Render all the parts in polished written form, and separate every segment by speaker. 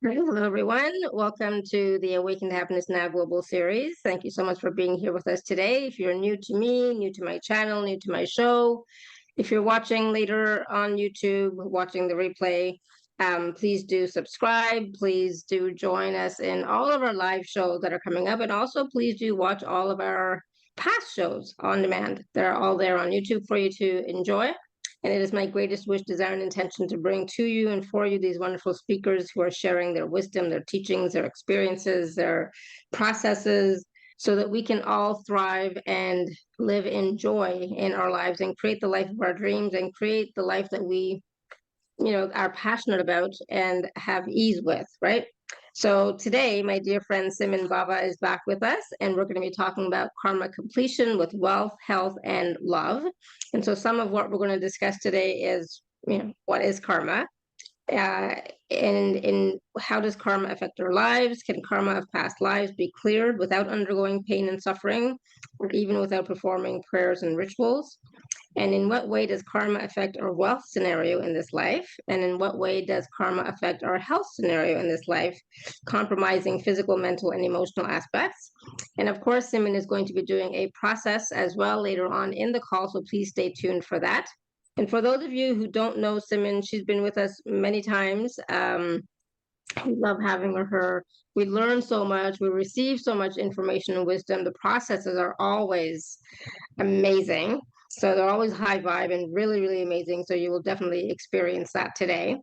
Speaker 1: Hello, everyone. Welcome to the Awaken to Happiness Now Global Series. Thank you so much for being here with us today. If you're new to me, new to my channel, new to my show, if you're watching later on YouTube, watching the replay, please do subscribe. Please do join us in all of our live shows that are coming up. And also, please do watch all of our past shows on demand. They're all there on YouTube for you to enjoy. And it is my greatest wish, desire, and intention to bring to you and for you these wonderful speakers who are sharing their wisdom, their teachings, their experiences, their processes, so that we can all thrive and live in joy in our lives and create the life of our dreams and create the life that we, are passionate about and have ease with, right? So today, my dear friend Simmin Bawa is back with us, and we're going to be talking about karma completion with wealth, health, and love. And so some of what we're going to discuss today is, what is karma? And how does karma affect our lives? Can karma of past lives be cleared without undergoing pain and suffering, or even without performing prayers and rituals? And in what way does karma affect our wealth scenario in this life? And in what way does karma affect our health scenario in this life, compromising physical, mental, and emotional aspects? And of course, Simon is going to be doing a process as well later on in the call, so please stay tuned for that. And for those of you who don't know Simon, she's been with us many times. We love having her. We learn so much. We receive so much information and wisdom. The processes are always amazing. So they're always high vibe and really, really amazing. So you will definitely experience that today.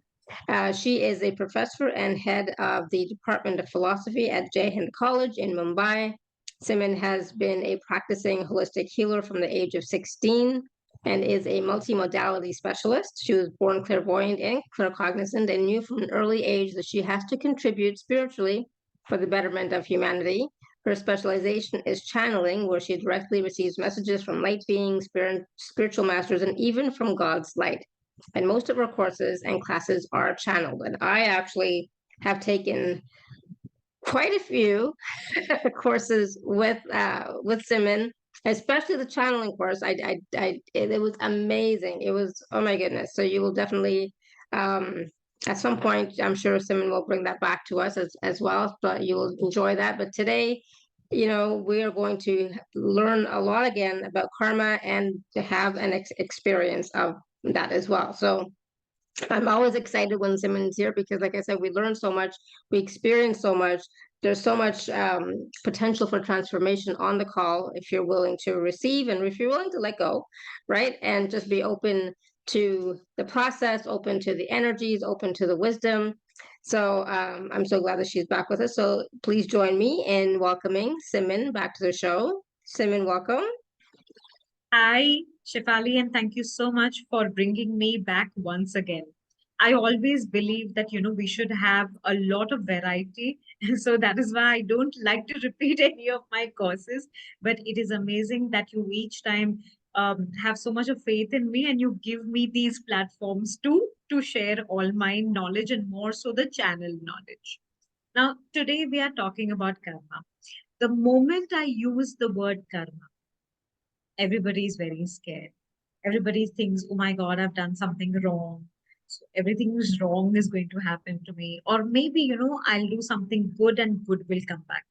Speaker 1: She is a professor and head of the Department of Philosophy at Hind College in Mumbai. Simon has been a practicing holistic healer from the age of 16 and is a multimodality specialist. She was born clairvoyant and claircognizant and knew from an early age that she has to contribute spiritually for the betterment of humanity. Her specialization is channeling, where she directly receives messages from light beings, spiritual masters, and even from God's light. And most of her courses and classes are channeled. And I actually have taken quite a few courses with Simon, especially the channeling course. It was amazing. It was, oh my goodness. So you will definitely, at some point, I'm sure Simon will bring that back to us as well. But you will enjoy that. But today, we are going to learn a lot again about karma and to have an experience of that as well. So I'm always excited when Simon is here because, like I said, we learn so much, we experience so much. There's so much potential for transformation on the call if you're willing to receive and if you're willing to let go, right? And just be open to the process, open to the energies, open to the wisdom. So I'm so glad that she's back with us. So please join me in welcoming Simon back to the show. Simon, welcome.
Speaker 2: Hi, Shefali, and thank you so much for bringing me back once again. I always believe that, we should have a lot of variety. So that is why I don't like to repeat any of my courses. But it is amazing that you each time have so much of faith in me and you give me these platforms to share all my knowledge and more so the channel knowledge. Now, today we are talking about karma. The moment I use the word karma, everybody is very scared. Everybody thinks, oh my God, I've done something wrong. So everything is wrong is going to happen to me. Or maybe, I'll do something good and good will come back.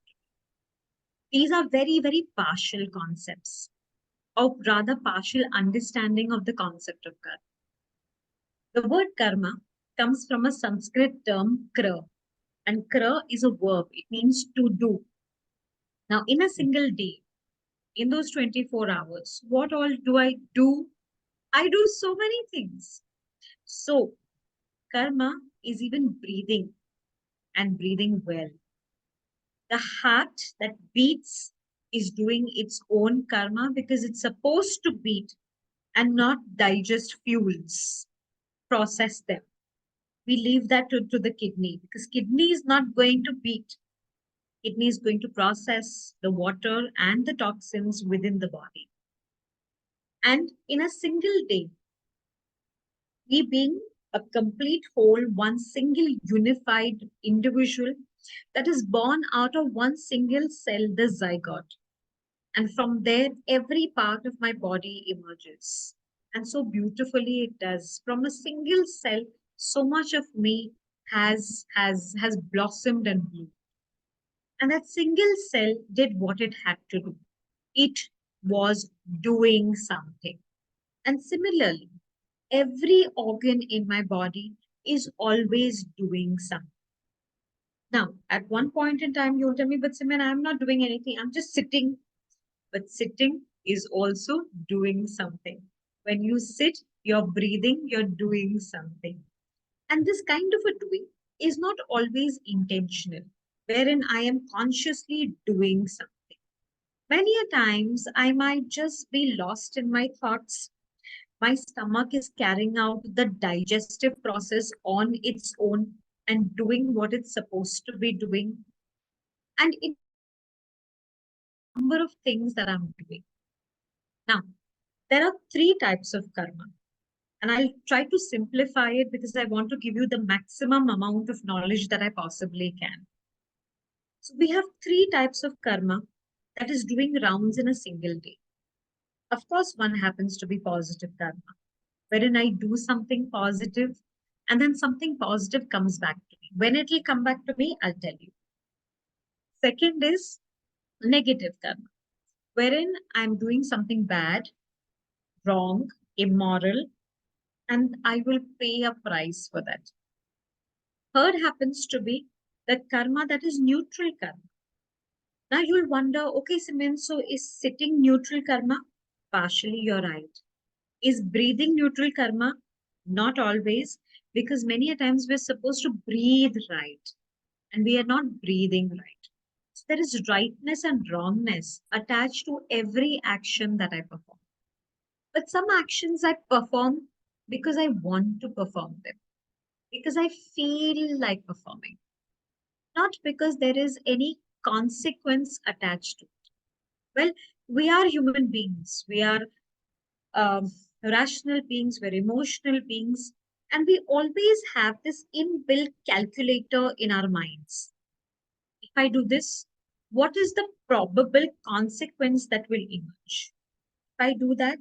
Speaker 2: These are very, very partial concepts, or rather partial understanding of the concept of karma. The word karma comes from a Sanskrit term kra, and kra is a verb. It means to do. Now, in a single day, in those 24 hours, what all do I do? I do so many things. So, karma is even breathing and breathing well. The heart that beats is doing its own karma because it's supposed to beat and not digest fuels, process them. We leave that to the kidney because kidney is not going to beat. Kidney is going to process the water and the toxins within the body. And in a single day, we being a complete whole, one single unified individual that is born out of one single cell, the zygote. And from there, every part of my body emerges. And so beautifully it does. From a single cell, so much of me has blossomed and bloomed. And that single cell did what it had to do. It was doing something. And similarly, every organ in my body is always doing something. Now, at one point in time, you'll tell me, but Simran, I'm not doing anything. I'm just sitting. But sitting is also doing something. When you sit, you're breathing, you're doing something. And this kind of a doing is not always intentional, wherein I am consciously doing something. Many a times, I might just be lost in my thoughts. My stomach is carrying out the digestive process on its own and doing what it's supposed to be doing. And it number of things that I'm doing. Now, there are three types of karma. And I'll try to simplify it because I want to give you the maximum amount of knowledge that I possibly can. So we have three types of karma that is doing rounds in a single day. Of course, one happens to be positive karma, wherein I do something positive and then something positive comes back to me. When it will come back to me, I'll tell you. Second is negative karma, wherein I'm doing something bad, wrong, immoral, and I will pay a price for that. Third happens to be the karma that is neutral karma. Now you'll wonder, okay, Simran, so is sitting neutral karma? Partially, you're right. Is breathing neutral karma? Not always, because many a times we're supposed to breathe right, and we are not breathing right. So there is rightness and wrongness attached to every action that I perform. But some actions I perform because I want to perform them, because I feel like performing, not because there is any consequence attached to it. Well, we are human beings. We are um, rational beings. We're emotional beings. And we always have this inbuilt calculator in our minds. If I do this, what is the probable consequence that will emerge? If I do that,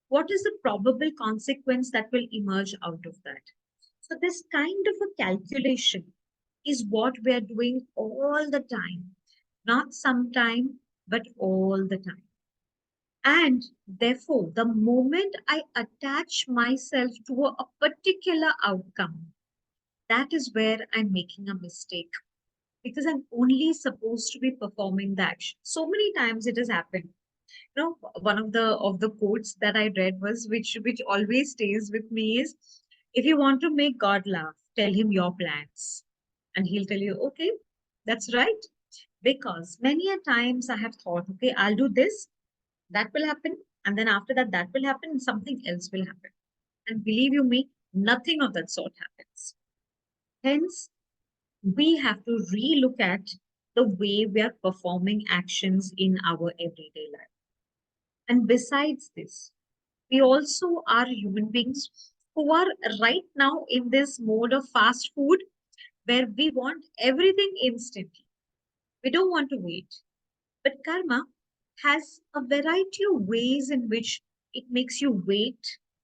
Speaker 2: what is the probable consequence that will emerge out of that? So, this kind of a calculation is what we are doing all the time, not sometime, but all the time. And therefore, the moment I attach myself to a particular outcome, that is where I'm making a mistake because I'm only supposed to be performing the action. So many times it has happened. You know, one of the quotes that I read was which always stays with me is, if you want to make God laugh, tell him your plans, and he'll tell you, okay, that's right. Because many a times I have thought, okay, I'll do this, that will happen, and then after that, that will happen, and something else will happen. And believe you me, nothing of that sort happens. Hence, we have to relook at the way we are performing actions in our everyday life. And besides this, we also are human beings who are right now in this mode of fast food where we want everything instantly. We don't want to wait. But karma has a variety of ways in which it makes you wait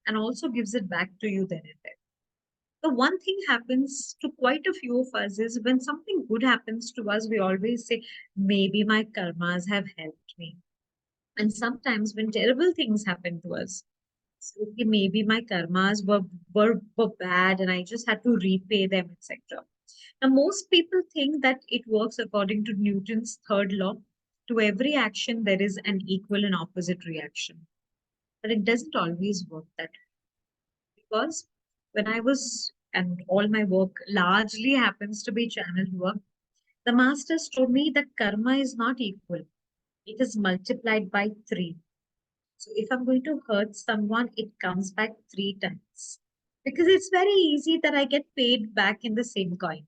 Speaker 2: and also gives it back to you then and there. The one thing happens to quite a few of us is when something good happens to us, we always say, maybe my karmas have helped me. And sometimes when terrible things happen to us, so, okay, maybe my karmas were bad and I just had to repay them, etc. Now, most people think that it works according to Newton's third law. To every action, there is an equal and opposite reaction. But it doesn't always work that way. Because when I was, and all my work largely happens to be channeled work, the masters told me that karma is not equal. It is multiplied by 3. So if I'm going to hurt someone, it comes back 3 times. Because it's very easy that I get paid back in the same coin.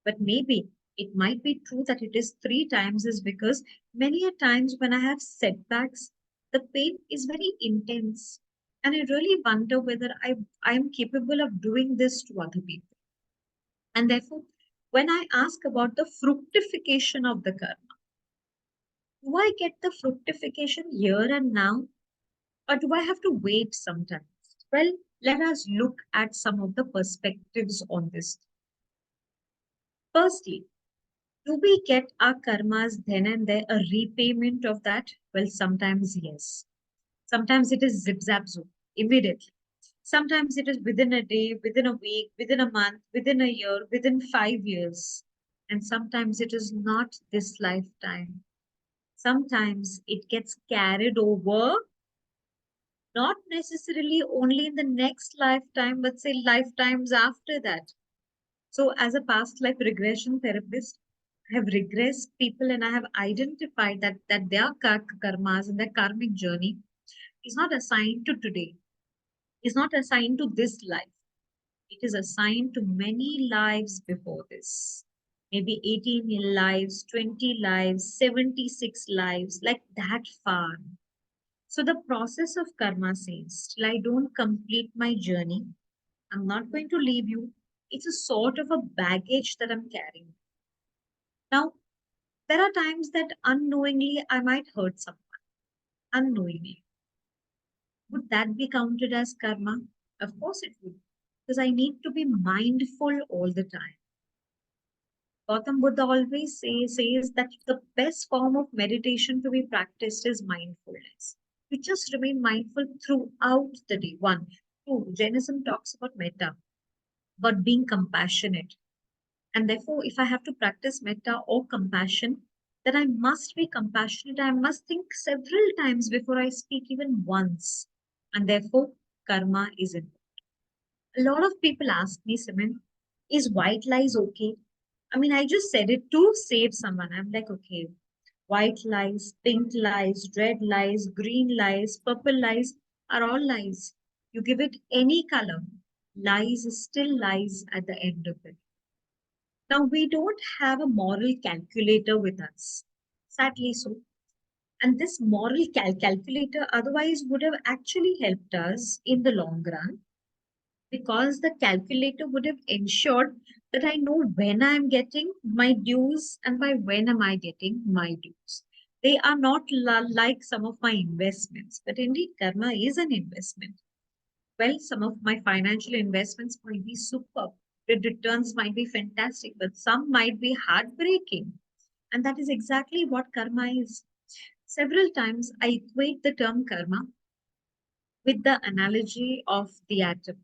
Speaker 2: But maybe it might be true that it is 3 times is because many a times when I have setbacks, the pain is very intense. And I really wonder whether I am capable of doing this to other people. And therefore, when I ask about the fructification of the karma, do I get the fructification here and now? Or do I have to wait sometimes? Well, let us look at some of the perspectives on this. Firstly, do we get our karmas then and there a repayment of that? Well, sometimes yes. Sometimes it is zip zap zoom, immediately. Sometimes it is within a day, within a week, within a month, within a year, within 5 years. And sometimes it is not this lifetime. Sometimes it gets carried over, not necessarily only in the next lifetime, but say lifetimes after that. So, as a past life regression therapist, I have regressed people and I have identified that their karmas and their karmic journey is not assigned to today, is not assigned to this life. It is assigned to many lives before this. Maybe 18 lives, 20 lives, 76 lives, like that far. So the process of karma says, till I don't complete my journey, I'm not going to leave you. It's a sort of a baggage that I'm carrying. Now, there are times that unknowingly I might hurt someone, unknowingly. Would that be counted as karma? Of course it would, because I need to be mindful all the time. Gautam Buddha always says that the best form of meditation to be practiced is mindfulness. You just remain mindful throughout the day. One. Two, Jainism talks about metta, about being compassionate. And therefore, if I have to practice metta or compassion, then I must be compassionate. I must think several times before I speak, even once. And therefore, karma is involved. A lot of people ask me, Simon, is white lies okay? I mean, I just said it to save someone. I'm like, okay, white lies, pink lies, red lies, green lies, purple lies are all lies. You give it any color, lies is still lies at the end of it. Now, we don't have a moral calculator with us, sadly so. And this moral calculator otherwise would have actually helped us in the long run, because the calculator would have ensured that I know when I'm getting my dues and by when am I getting my dues. They are not like some of my investments, but indeed, karma is an investment. Well, some of my financial investments might be superb. The returns might be fantastic, but some might be heartbreaking. And that is exactly what karma is. Several times I equate the term karma with the analogy of the atom.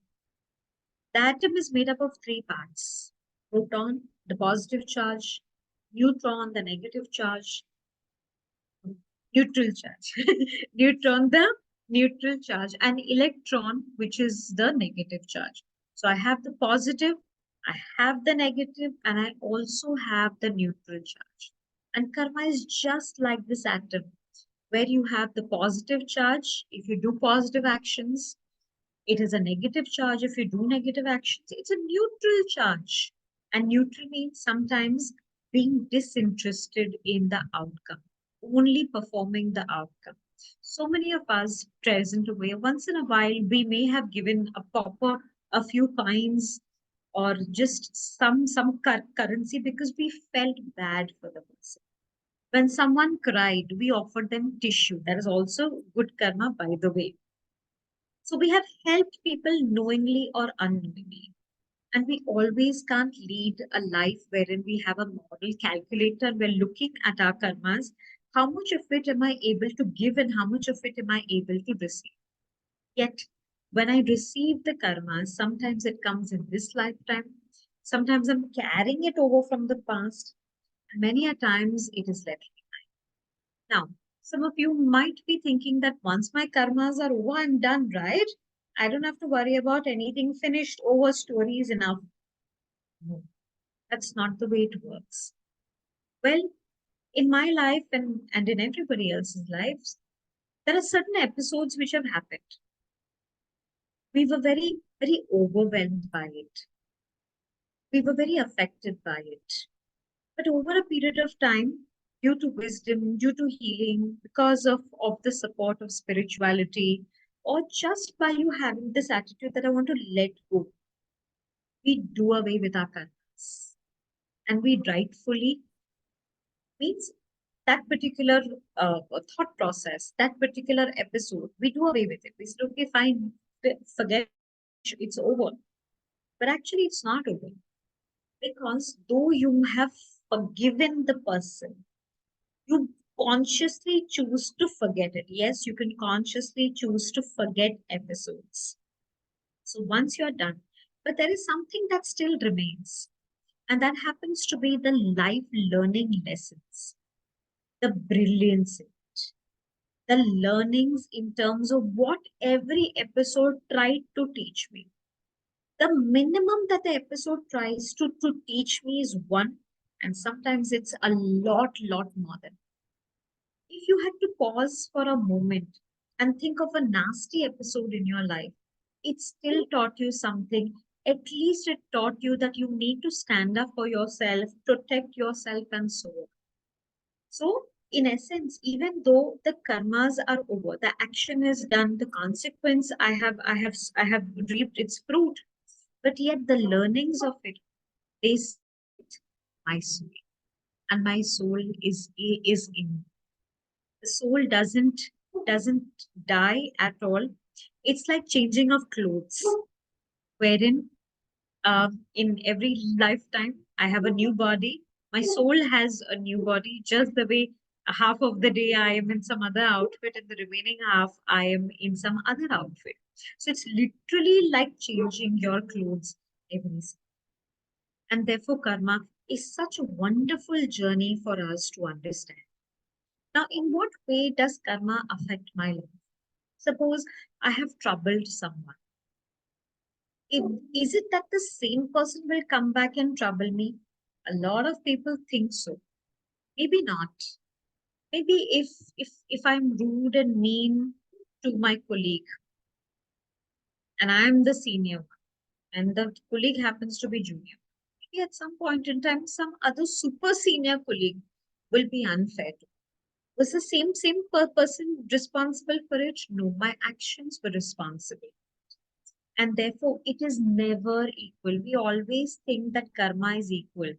Speaker 2: The atom is made up of three parts: proton, the positive charge; neutron, the negative charge; neutral charge. Neutron, the neutral charge; and electron, which is the negative charge. So I have the positive, I have the negative, and I also have the neutral charge. And karma is just like this atom, where you have the positive charge if you do positive actions, it is a negative charge if you do negative actions. It's a neutral charge. And neutral means sometimes being disinterested in the outcome, only performing the outcome. So many of us present away, once in a while, we may have given a pauper a few coins or just some currency because we felt bad for the person. When someone cried, we offered them tissue. That is also good karma, by the way. So we have helped people knowingly or unknowingly. And we always can't lead a life wherein we have a moral calculator. We're looking at our karmas. How much of it am I able to give and how much of it am I able to receive? Yet, when I receive the karmas, sometimes it comes in this lifetime. Sometimes I'm carrying it over from the past. And many a times it is left behind. Now, some of you might be thinking that once my karmas are over, I'm done, right? I don't have to worry about anything, finished, over, stories enough. No, that's not the way it works. Well, in my life and in everybody else's lives, there are certain episodes which have happened. We were very overwhelmed by it. We were very affected by it. But over a period of time, due to wisdom, due to healing, because of the support of spirituality, or just by you having this attitude that I want to let go, we do away with our karmas. And we rightfully means that particular thought process, that particular episode, we do away with it. We say, okay, fine, forget, it's over. But actually, it's not over. Because though you have forgiven the person, you consciously choose to forget it. Yes, you can consciously choose to forget episodes. So once you're done, but there is something that still remains, and that happens to be the life learning lessons, the brilliance in it, the learnings in terms of what every episode tried to teach me. The minimum that the episode tries to teach me is one, and sometimes it's a lot more than. If you had to pause for a moment and think of a nasty episode in your life, it still taught you something. At least it taught you that you need to stand up for yourself, protect yourself, and so on. So, in essence, even though the karmas are over, the action is done, the consequence I have reaped its fruit, but yet the learnings of it, they stay with my soul, and my soul is in. The soul doesn't die at all. It's like changing of clothes, wherein in every lifetime I have a new body. My soul has a new body, just the way half of the day I am in some other outfit, and the remaining half I am in some other outfit. So it's literally like changing your clothes every season. And therefore, karma is such a wonderful journey for us to understand. Now, in what way does karma affect my life? Suppose I have troubled someone. Is it that the same person will come back and trouble me? A lot of people think so. Maybe not. Maybe if I'm rude and mean to my colleague, and I'm the senior one, and the colleague happens to be junior, maybe at some point in time, some other super senior colleague will be unfair to me. Was the same person responsible for it? No, my actions were responsible. And therefore, it is never equal. We always think that karma is equal.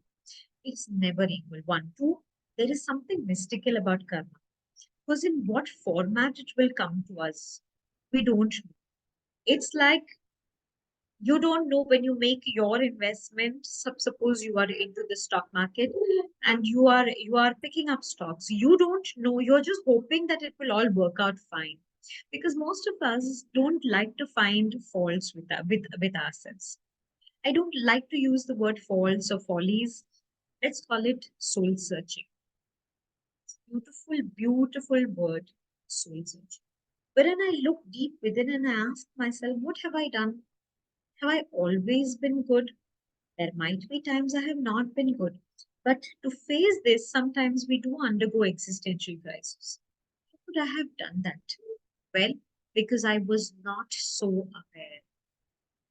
Speaker 2: It's never equal. One, two, there is something mystical about karma. Because in what format it will come to us, we don't know. It's like you don't know when you make your investment. Suppose you are into the stock market and you are picking up stocks. You don't know. You're just hoping that it will all work out fine. Because most of us don't like to find faults with ourselves. I don't like to use the word faults or follies. Let's call it soul searching. Beautiful, beautiful word, soul searching. Wherein I look deep within and I ask myself, what have I done? Have I always been good? There might be times I have not been good. But to face this, sometimes we do undergo existential crisis. How could I have done that? Well, because I was not so aware.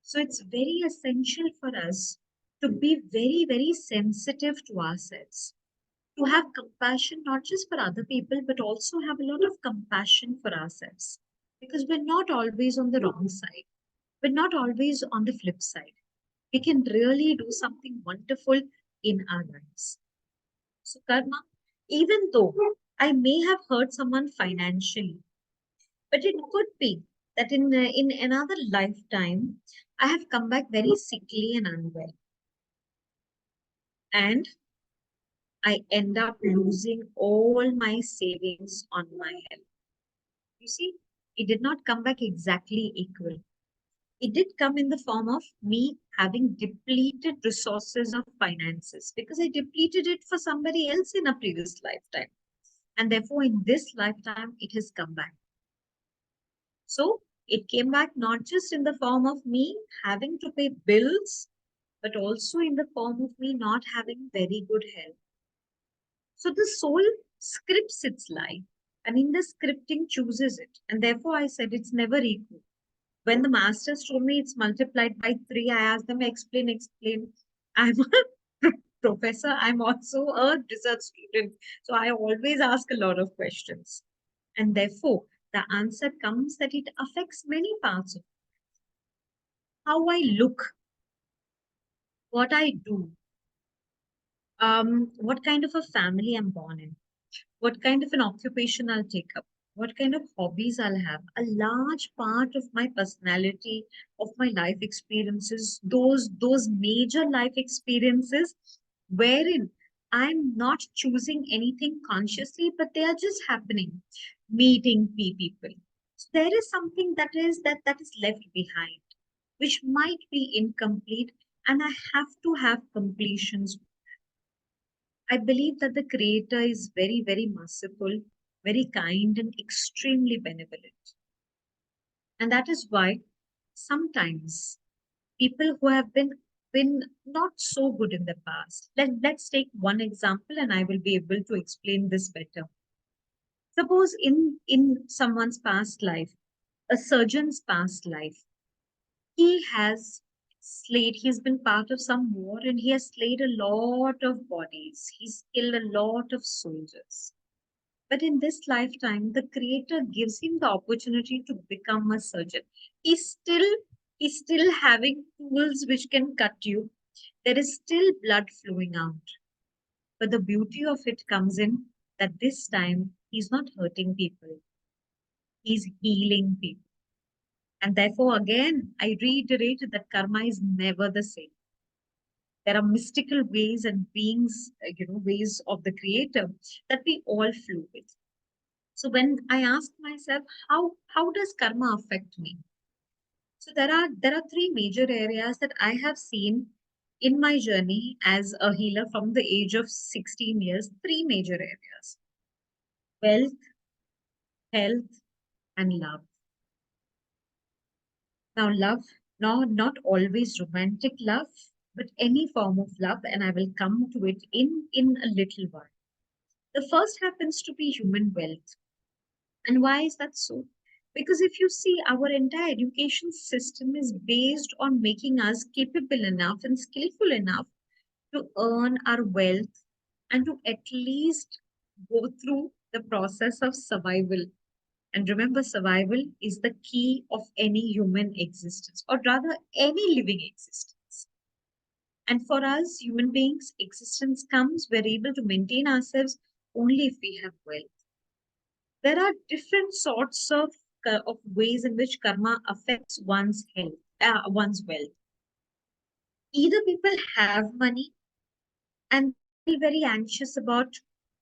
Speaker 2: So it's very essential for us to be very, very sensitive to ourselves, to have compassion not just for other people, but also have a lot of compassion for ourselves. Because we're not always on the wrong side, we're not always on the flip side. We can really do something wonderful in our lives. So, karma, even though I may have hurt someone financially, but it could be that in another lifetime, I have come back very sickly and unwell, and I end up losing all my savings on my health. You see, it did not come back exactly equal. It did come in the form of me having depleted resources of finances because I depleted it for somebody else in a previous lifetime. And therefore, in this lifetime, it has come back. So it came back not just in the form of me having to pay bills, but also in the form of me not having very good health. So the soul scripts its life, and in the scripting chooses it. And therefore, I said it's never equal. When the masters told me it's multiplied by 3, I asked them, explain. I'm a professor, I'm also a research student. So I always ask a lot of questions. And therefore, the answer comes that it affects many parts of how I look, what I do, what kind of a family I'm born in, what kind of an occupation I'll take up, what kind of hobbies I'll have. A large part of my personality, of my life experiences, those major life experiences wherein I'm not choosing anything consciously, but they are just happening. Meeting people. So there is something that is left behind, which might be incomplete, and I have to have completions. I believe that the Creator is very, very merciful, very kind, and extremely benevolent. And that is why sometimes people who have been not so good in the past. Let's take one example, and I will be able to explain this better. Suppose in someone's past life, a surgeon's past life, he has he's been part of some war and he has slayed a lot of bodies. He's killed a lot of soldiers. But in this lifetime, the Creator gives him the opportunity to become a surgeon. He's still he's still having tools which can cut you. There is still blood flowing out. But the beauty of it comes in that this time he's not hurting people. He's healing people. And therefore, again, I reiterate that karma is never the same. There are mystical ways and beings, ways of the Creator that we all flow with. So when I ask myself, how does karma affect me? So there are three major areas that I have seen in my journey as a healer from the age of 16 years. Three major areas: wealth, health, and love. Now, love, no, not always romantic love, but any form of love, and I will come to it in a little while. The first happens to be human wealth. And why is that so? Because if you see, our entire education system is based on making us capable enough and skillful enough to earn our wealth and to at least go through the process of survival. And remember, survival is the key of any human existence, or rather, any living existence. And for us, human beings, existence comes, we're able to maintain ourselves only if we have wealth. There are different sorts of ways in which karma affects one's health, one's wealth. Either people have money and feel very anxious about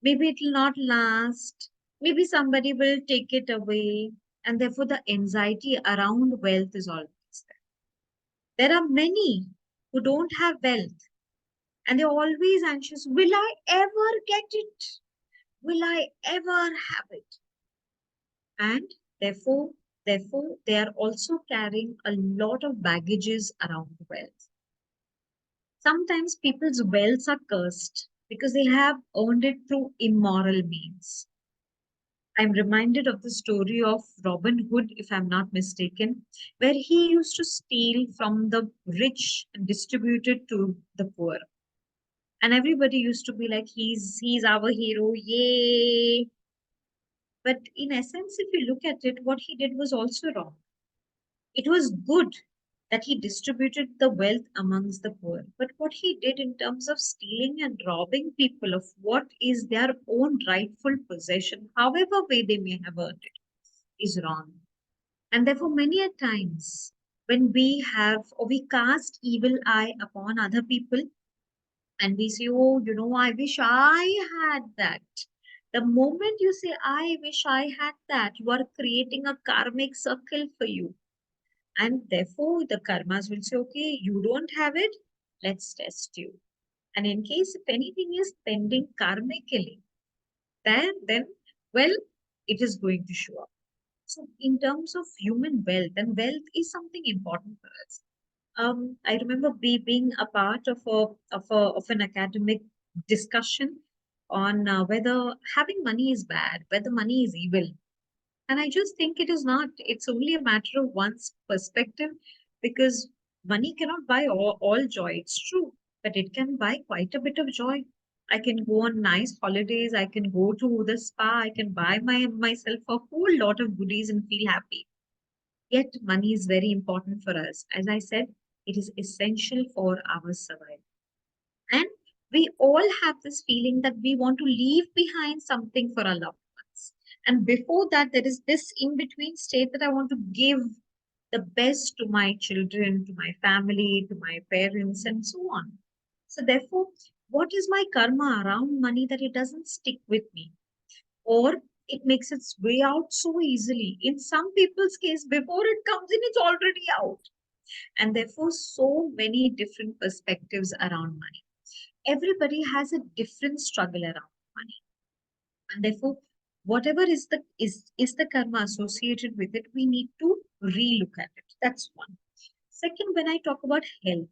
Speaker 2: maybe it will not last, maybe somebody will take it away, and therefore the anxiety around wealth is always there. There are many who don't have wealth and they're always anxious. Will I ever get it? Will I ever have it? And therefore they are also carrying a lot of baggages around wealth. Sometimes people's wealths are cursed because they have earned it through immoral means. I'm reminded of the story of Robin Hood, if I'm not mistaken, where he used to steal from the rich and distribute it to the poor. And everybody used to be like, he's our hero, yay! But in essence, if you look at it, what he did was also wrong. It was good that he distributed the wealth amongst the poor. But what he did in terms of stealing and robbing people of what is their own rightful possession, however way they may have earned it, is wrong. And therefore, many a times when we have or we cast evil eye upon other people and we say, oh, I wish I had that. The moment you say, I wish I had that, you are creating a karmic circle for you. And therefore, the karmas will say, okay, you don't have it, let's test you. And in case if anything is pending karmically, then well, it is going to show up. So, in terms of human wealth, and wealth is something important for us. I remember being a part of an academic discussion on whether having money is bad, whether money is evil. And I just think it is not. It's only a matter of one's perspective because money cannot buy all joy. It's true, but it can buy quite a bit of joy. I can go on nice holidays. I can go to the spa. I can buy myself a whole lot of goodies and feel happy. Yet, money is very important for us. As I said, it is essential for our survival. And we all have this feeling that we want to leave behind something for our loved ones. And before that, there is this in-between state that I want to give the best to my children, to my family, to my parents, and so on. So therefore, what is my karma around money that it doesn't stick with me? Or it makes its way out so easily. In some people's case, before it comes in, it's already out. And therefore, so many different perspectives around money. Everybody has a different struggle around money. And therefore, whatever is the karma associated with it, we need to relook at it. That's one. Second, when I talk about health,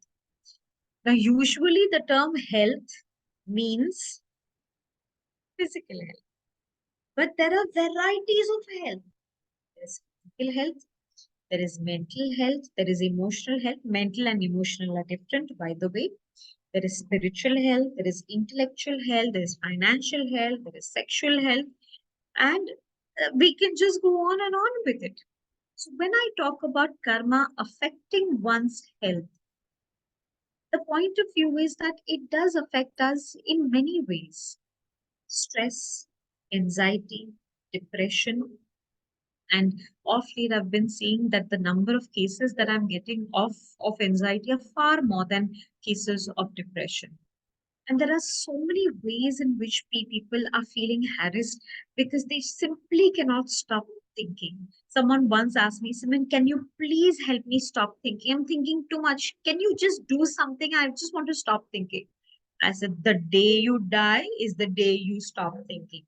Speaker 2: now usually the term health means physical health, but there are varieties of health. There's physical health, there is mental health, there is emotional health. Mental and emotional are different, by the way. There is spiritual health, there is intellectual health, there is financial health, there is sexual health, and we can just go on and on with it. So when I talk about karma affecting one's health, the point of view is that it does affect us in many ways. Stress, anxiety, depression, and off late I've been seeing that the number of cases that I'm getting of anxiety are far more than cases of depression. And there are so many ways in which people are feeling harassed because they simply cannot stop thinking. Someone once asked me, Simon, can you please help me stop thinking? I'm thinking too much. Can you just do something? I just want to stop thinking. I said, the day you die is the day you stop thinking.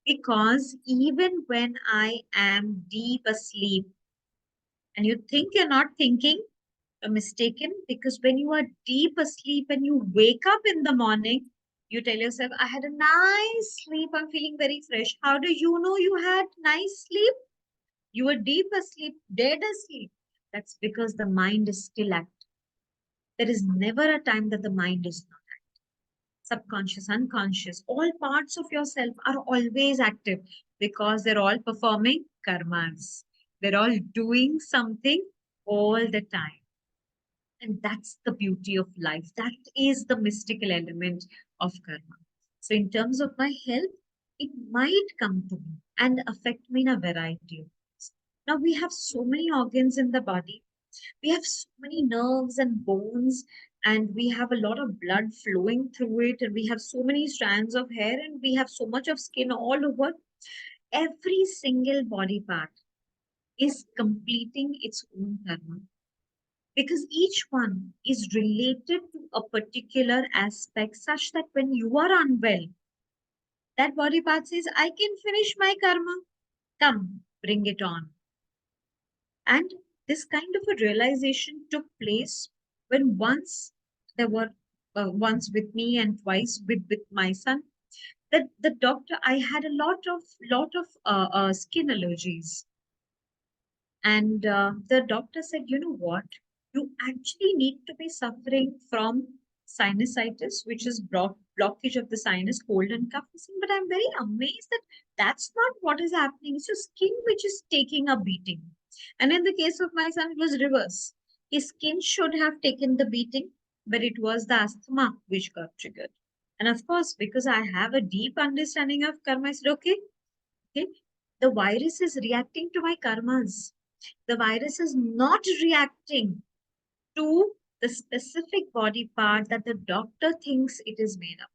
Speaker 2: Because even when I am deep asleep and you think you're not thinking, you're mistaken, because when you are deep asleep and you wake up in the morning, you tell yourself, I had a nice sleep. I'm feeling very fresh. How do you know you had nice sleep? You were deep asleep, dead asleep. That's because the mind is still active. There is never a time that the mind is not. Subconscious, unconscious, all parts of yourself are always active because they're all performing karmas. They're all doing something all the time. And that's the beauty of life. That is the mystical element of karma. So, in terms of my health, it might come to me and affect me in a variety of ways. Now, we have so many organs in the body, we have so many nerves and bones, and we have a lot of blood flowing through it, and we have so many strands of hair, and we have so much of skin all over. Every single body part is completing its own karma because each one is related to a particular aspect, such that when you are unwell, that body part says, I can finish my karma. Come, bring it on. And this kind of a realization took place when once there were once with me and twice with my son. That the doctor, I had a lot of skin allergies, and the doctor said, you know what, you actually need to be suffering from sinusitis, which is blockage of the sinus, cold and cough. But I'm very amazed that that's not what is happening. It's your skin which is taking a beating. And in the case of my son, it was reverse. His skin should have taken the beating, but it was the asthma which got triggered. And of course, because I have a deep understanding of karma, I said, okay, the virus is reacting to my karmas. The virus is not reacting to the specific body part that the doctor thinks it is made of.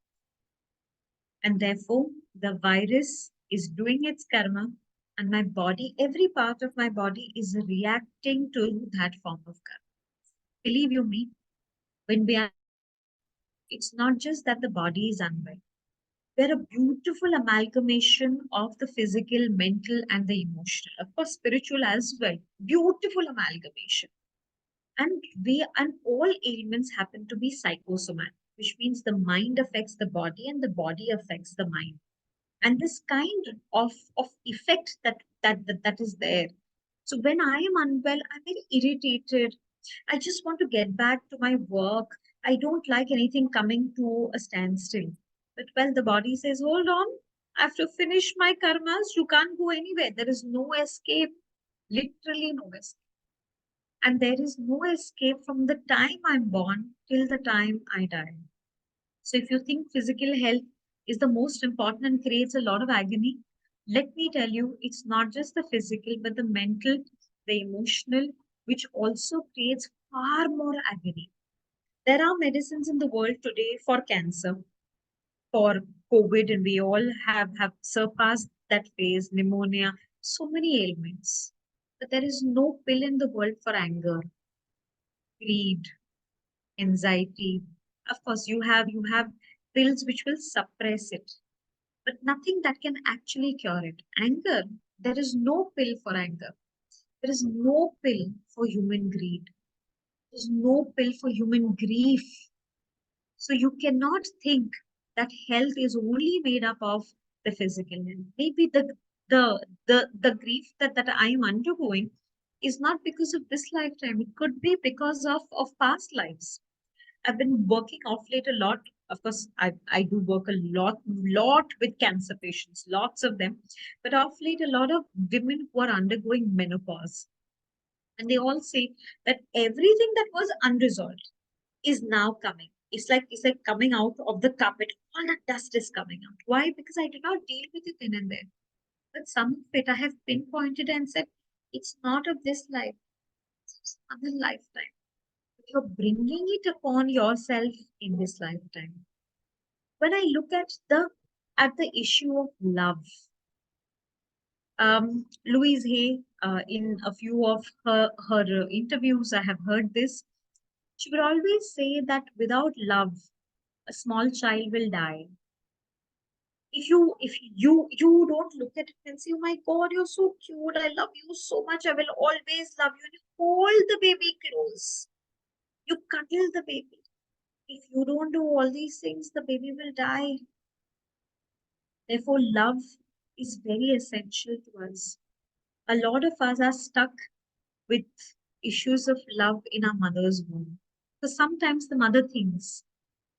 Speaker 2: And therefore, the virus is doing its karma, and my body, every part of my body is reacting to that form of karma. Believe you me, when we are, it's not just that the body is unwell. We're a beautiful amalgamation of the physical, mental, and the emotional. Of course, spiritual as well. Beautiful amalgamation. And all ailments happen to be psychosomatic, which means the mind affects the body and the body affects the mind. And this kind of effect that is there. So when I am unwell, I'm very irritated. I just want to get back to my work. I don't like anything coming to a standstill. But when the body says, hold on, I have to finish my karmas, you can't go anywhere. There is no escape, literally no escape. And there is no escape from the time I'm born till the time I die. So if you think physical health is the most important and creates a lot of agony, let me tell you, it's not just the physical, but the mental, the emotional, which also creates far more agony. There are medicines in the world today for cancer, for COVID, and we all have surpassed that phase, pneumonia, so many ailments. But there is no pill in the world for anger, greed, anxiety. Of course, you have pills which will suppress it, but nothing that can actually cure it. Anger, there is no pill for anger. There is no pill for human greed. There is no pill for human grief. So you cannot think that health is only made up of the physical health. Maybe the grief that I am undergoing is not because of this lifetime. It could be because of past lives. I've been working off late a lot. Of course, I do work a lot with cancer patients, lots of them. But off late, a lot of women who are undergoing menopause, and they all say that everything that was unresolved is now coming. It's like coming out of the carpet. All that dust is coming out. Why? Because I did not deal with it then and there. But some of it I have pinpointed and said, it's not of this life, it's other lifetime. You're bringing it upon yourself in this lifetime. When I look at the issue of love, Louise Hay, in a few of her interviews, I have heard this. She would always say that without love, a small child will die. If you don't look at it and say, "Oh my God, you're so cute. I love you so much. I will always love you." And you hold the baby close. You cuddle the baby. If you don't do all these things, the baby will die. Therefore, love is very essential to us. A lot of us are stuck with issues of love in our mother's womb. So sometimes the mother thinks,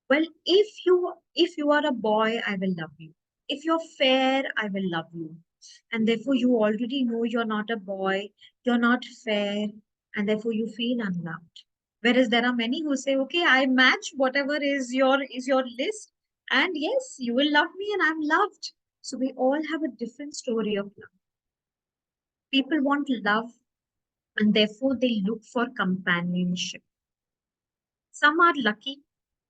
Speaker 2: well, if you are a boy, I will love you. If you're fair, I will love you. And therefore you already know you're not a boy, you're not fair, and therefore you feel unloved. Whereas there are many who say, okay, I match whatever is your list, and yes, you will love me and I'm loved. So we all have a different story of love. People want love, and therefore they look for companionship. Some are lucky,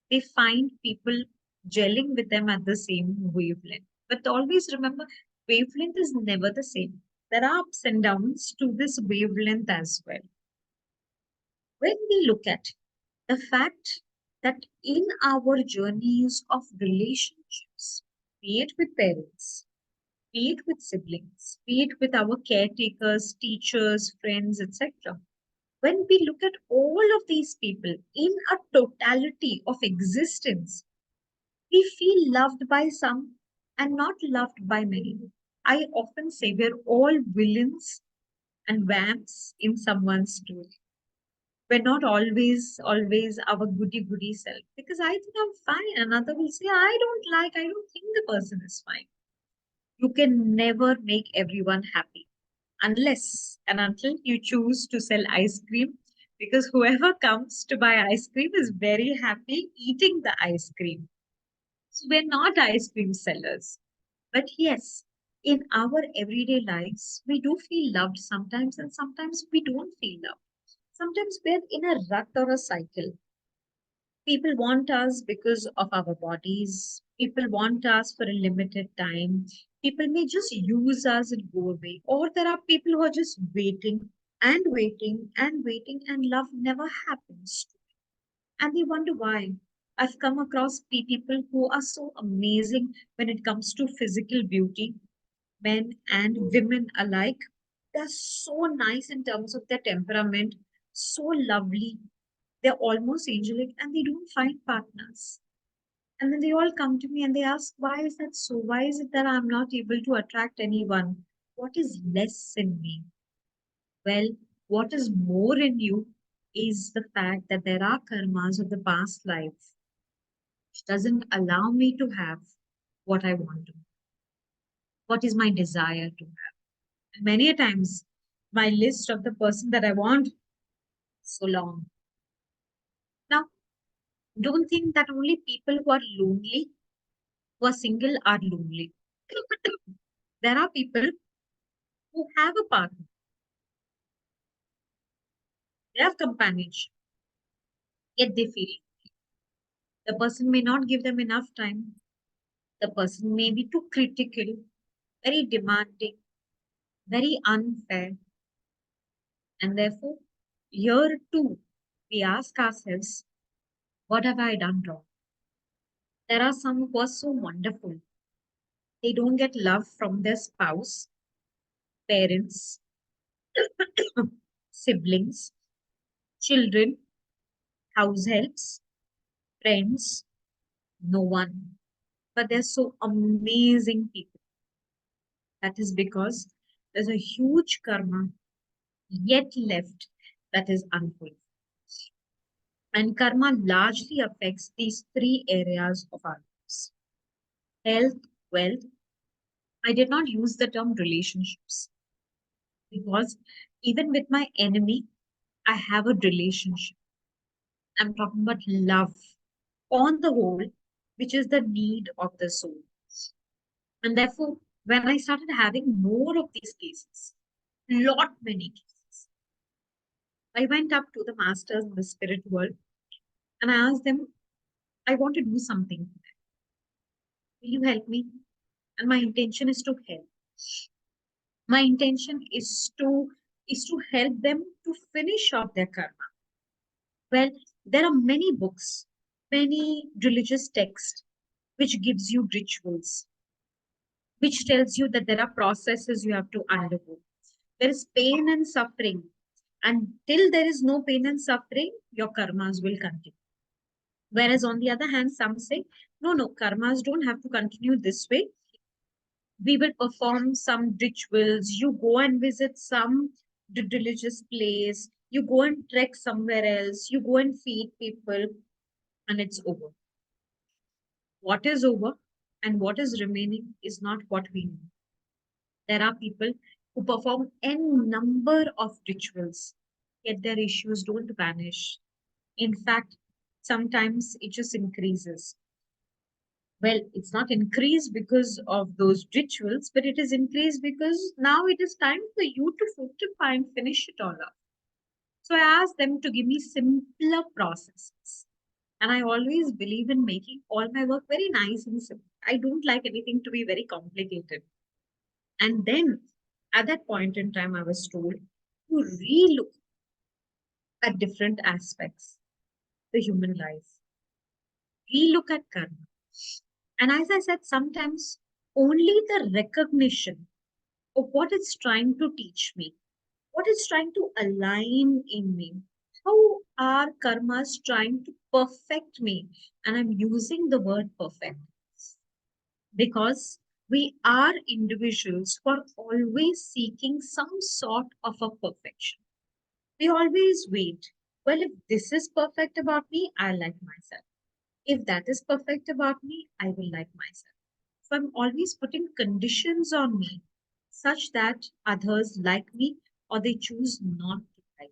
Speaker 2: they find people gelling with them at the same wavelength. But always remember, wavelength is never the same. There are ups and downs to this wavelength as well. When we look at the fact that in our journeys of relationships, be it with parents, be it with siblings, be it with our caretakers, teachers, friends, etc., when we look at all of these people in a totality of existence, we feel loved by some and not loved by many. I often say we're all villains and vamps in someone's story. We're not always our goody self, because I think I'm fine. Another will say, I don't think the person is fine. You can never make everyone happy unless and until you choose to sell ice cream, because whoever comes to buy ice cream is very happy eating the ice cream. So we're not ice cream sellers. But yes, in our everyday lives, we do feel loved sometimes, and sometimes we don't feel loved. Sometimes we're in a rut or a cycle. People want us because of our bodies. People want us for a limited time. People may just use us and go away. Or there are people who are just waiting and waiting and waiting, and love never happens. And they wonder why. I've come across people who are so amazing when it comes to physical beauty, men and women alike. They're so nice in terms of their temperament, so lovely. They're almost angelic, and they don't find partners. And then they all come to me and they ask, why is that so? Why is it that I'm not able to attract anyone? What is less in me? Well, what is more in you is the fact that there are karmas of the past life which doesn't allow me to have what I want to, what is my desire to have. And many a times, my list of the person that I want is so long. Now, don't think that only people who are lonely, who are single, are lonely. There are people who have a partner, they have companionship, yet they feel the person may not give them enough time. The person may be too critical, very demanding, very unfair. And therefore, here too, we ask ourselves, what have I done wrong? There are some who are so wonderful. They don't get love from their spouse, parents, siblings, children, house helps, friends, no one. But they're so amazing people. That is because there's a huge karma yet left that is unfulfilled. And karma largely affects these three areas of our lives: health, wealth. I did not use the term relationships because even with my enemy, I have a relationship. I'm talking about love on the whole, which is the need of the soul. And therefore, when I started having more of these cases, many cases, I went up to the masters in the spirit world and I asked them, I want to do something. Will you help me? And my intention is to help. My intention is to help them to finish off their karma. Well, there are many books, many religious texts which gives you rituals, which tells you that there are processes you have to undergo. There is pain and suffering. And till there is no pain and suffering, your karmas will continue. Whereas on the other hand, some say, no, karmas don't have to continue this way. We will perform some rituals. You go and visit some religious place. You go and trek somewhere else. You go and feed people, and it's over. What is over and what is remaining is not what we know. There are people who perform n number of rituals, yet their issues don't vanish. In fact, sometimes it just increases. Well, it's not increased because of those rituals, but it is increased because now it is time for you to fructify and finish it all up. So I asked them to give me simpler processes. And I always believe in making all my work very nice and simple. I don't like anything to be very complicated. And then at that point in time, I was told to relook at different aspects of the human life, relook at karma. And as I said, sometimes only the recognition of what it's trying to teach me, what it's trying to align in me, how are karmas trying to perfect me? And I'm using the word perfect because we are individuals who are always seeking some sort of a perfection. We always wait. Well, if this is perfect about me, I like myself. If that is perfect about me, I will like myself. So I'm always putting conditions on me such that others like me or they choose not to like.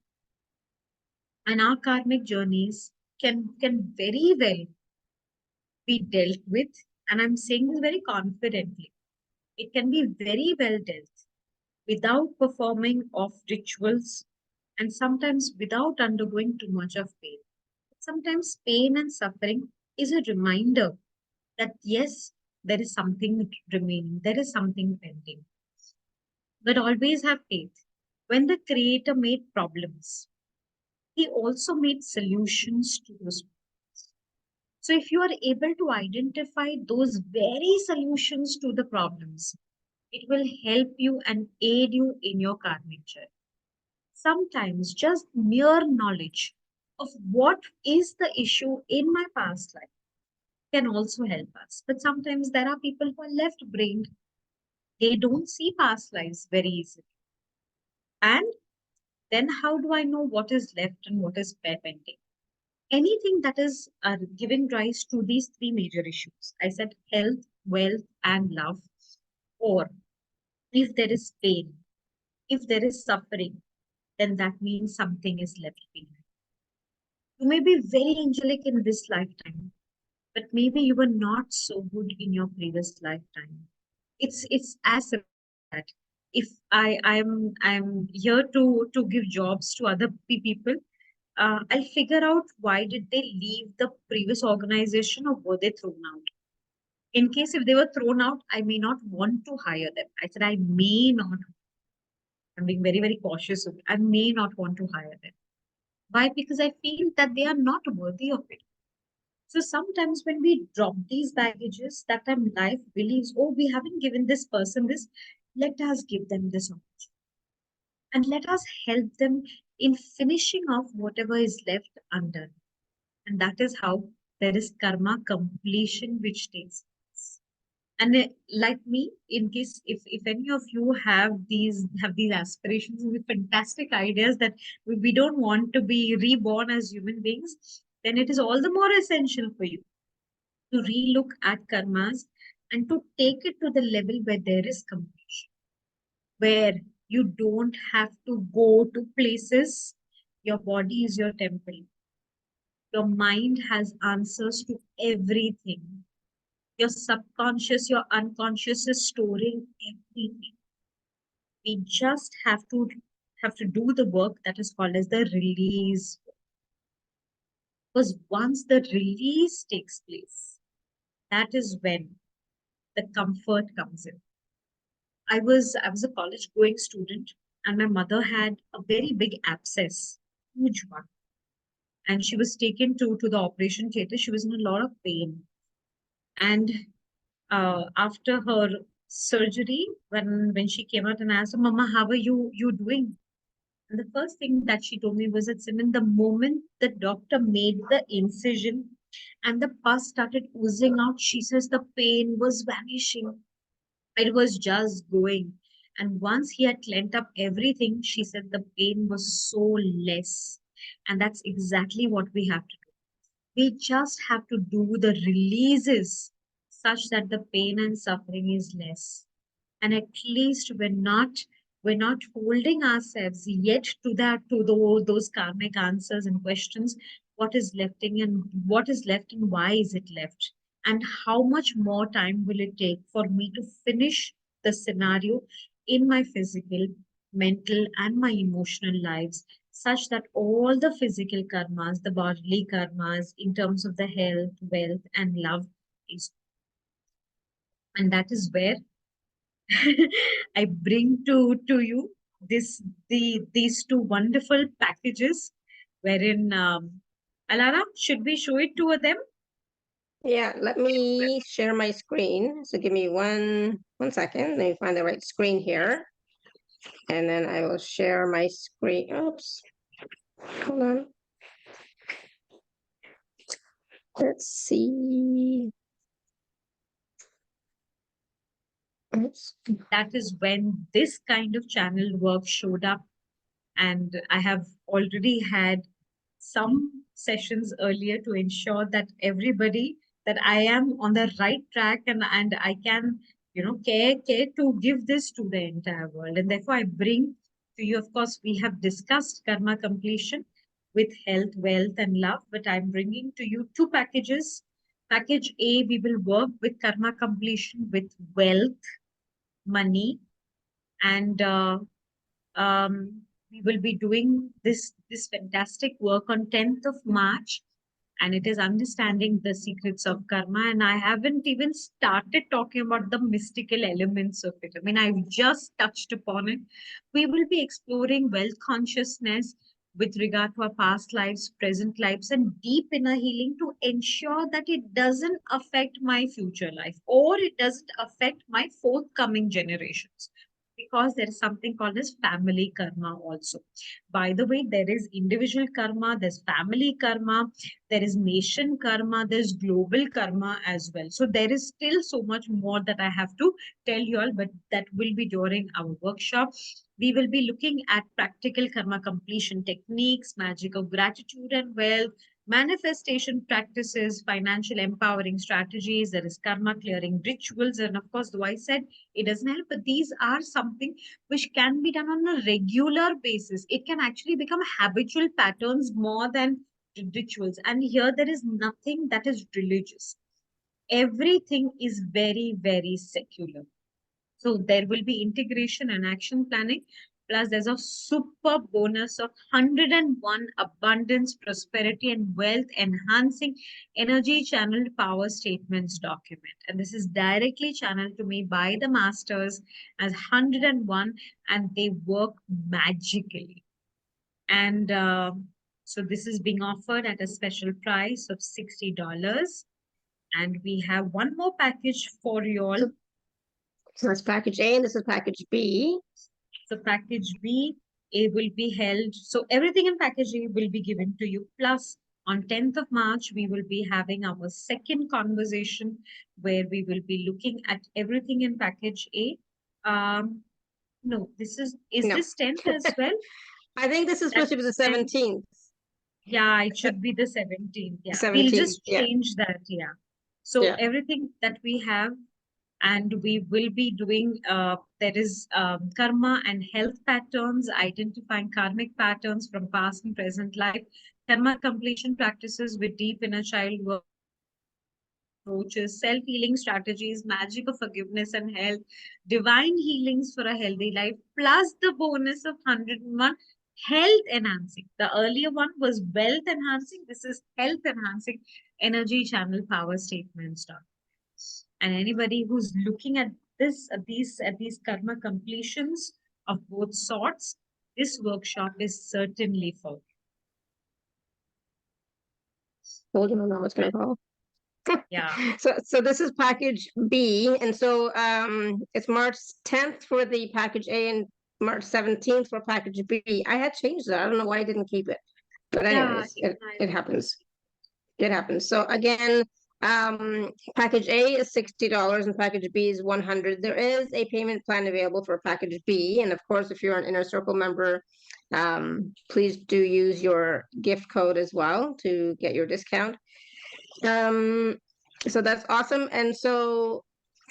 Speaker 2: And our karmic journeys can very well be dealt with. And I'm saying this very confidently. It can be very well dealt without performing of rituals and sometimes without undergoing too much of pain. Sometimes pain and suffering is a reminder that yes, there is something remaining, there is something pending. But always have faith. When the Creator made problems, He also made solutions to those problems. So if you are able to identify those very solutions to the problems, it will help you and aid you in your karmic journey. Sometimes just mere knowledge of what is the issue in my past life can also help us. But sometimes there are people who are left brained. They don't see past lives very easily. And then how do I know what is left and what is pending? Anything that is giving rise to these three major issues. I said health, wealth, and love. Or if there is pain, if there is suffering, then that means something is left behind. You may be very angelic in this lifetime, but maybe you were not so good in your previous lifetime. It's as If I'm here to give jobs to other people, I'll figure out why did they leave the previous organization or were they thrown out. In case if they were thrown out, I may not want to hire them. I said I may not. I'm being very, very cautious of it. I may not want to hire them. Why? Because I feel that they are not worthy of it. So sometimes when we drop these baggages, that time life believes, oh, we haven't given this person this, let us give them this opportunity. And let us help them in finishing off whatever is left undone. And that is how there is karma completion which takes place. And like me, in case if any of you have these aspirations and the fantastic ideas that we don't want to be reborn as human beings, then it is all the more essential for you to relook at karmas and to take it to the level where there is completion, where you don't have to go to places. Your body is your temple. Your mind has answers to everything. Your subconscious, your unconscious is storing everything. We just have to do the work that is called as the release. Because once the release takes place, that is when the comfort comes in. I was a college going student, and my mother had a very big abscess, huge one. And she was taken to the operation theater. She was in a lot of pain. And after her surgery, when she came out and asked her, Mama, how are you doing? And the first thing that she told me was that Simon, the moment the doctor made the incision and the pus started oozing out, she says the pain was vanishing. It was just going. And once he had cleaned up everything, she said the pain was so less. And that's exactly what we have to do. We just have to do the releases such that the pain and suffering is less. And at least we're not holding ourselves yet to those karmic answers and questions. What is left and why is it left? And how much more time will it take for me to finish the scenario in my physical, mental, and my emotional lives, such that all the physical karmas, the bodily karmas, in terms of the health, wealth, and love, is. And that is where I bring to you these two wonderful packages, wherein Alara, should we show it to them?
Speaker 1: Yeah, let me share my screen. So give me one second. Let me find the right screen here. And then I will share my screen. Oops. Hold on. Let's see. Oops.
Speaker 2: That is when this kind of channel work showed up. And I have already had some sessions earlier to ensure that everybody, that I am on the right track, and I can, care to give this to the entire world. And therefore I bring to you, of course, we have discussed karma completion with health, wealth, and love, but I'm bringing to you two packages. Package A, we will work with karma completion with wealth, money, and we will be doing this fantastic work on 10th of March, and it is understanding the secrets of karma. And I haven't even started talking about the mystical elements of it. I mean, I've just touched upon it. We will be exploring wealth consciousness with regard to our past lives, present lives, and deep inner healing to ensure that it doesn't affect my future life or it doesn't affect my forthcoming generations, because there is something called as family karma also. By the way, there is individual karma, there's family karma, there is nation karma, there's global karma as well. So there is still so much more that I have to tell you all, but that will be during our workshop. We will be looking at practical karma completion techniques, magic of gratitude and wealth, manifestation practices, financial empowering strategies. There is karma clearing rituals. And of course, though I said it doesn't help, but these are something which can be done on a regular basis. It can actually become habitual patterns more than rituals. And here there is nothing that is religious. Everything is very, very secular. So there will be integration and action planning. Plus, there's a super bonus of 101 abundance, prosperity, and wealth enhancing energy channeled power statements document. And this is directly channeled to me by the masters as 101, and they work magically. And so this is being offered at a special price of $60. And we have one more package for you all.
Speaker 1: So that's package A, and this is package B.
Speaker 2: So package B, A will be held. So everything in package A will be given to you. Plus, on 10th of March, we will be having our second conversation where we will be looking at everything in package A. No, is
Speaker 1: No.
Speaker 2: this 10th as well?
Speaker 1: I think this is supposed to be the 17th.
Speaker 2: Yeah, it should be the 17th. Yeah,
Speaker 1: 17th,
Speaker 2: we'll just
Speaker 1: yeah.
Speaker 2: change that. Yeah. So
Speaker 1: Yeah.
Speaker 2: everything that we have, and we will be doing, there is karma and health patterns, identifying karmic patterns from past and present life, karma completion practices with deep inner child work approaches, self-healing strategies, magic of forgiveness and health, divine healings for a healthy life, plus the bonus of 101 health enhancing. The earlier one was wealth enhancing. This is health enhancing energy channel power statements. And anybody who's looking at these karma completions of both sorts, this workshop is certainly for you.
Speaker 1: Hold on, know what's going to go.
Speaker 2: Yeah.
Speaker 1: So this is package B, and so it's March 10th for the package A and March 17th for package B. I had changed that. I don't know why I didn't keep it, but anyways, it happens. It happens. So again, package A is $60 and package B is 100. There is a payment plan available for package B, and of course, if you're an Inner Circle member, please do use your gift code as well to get your discount. So that's awesome. And so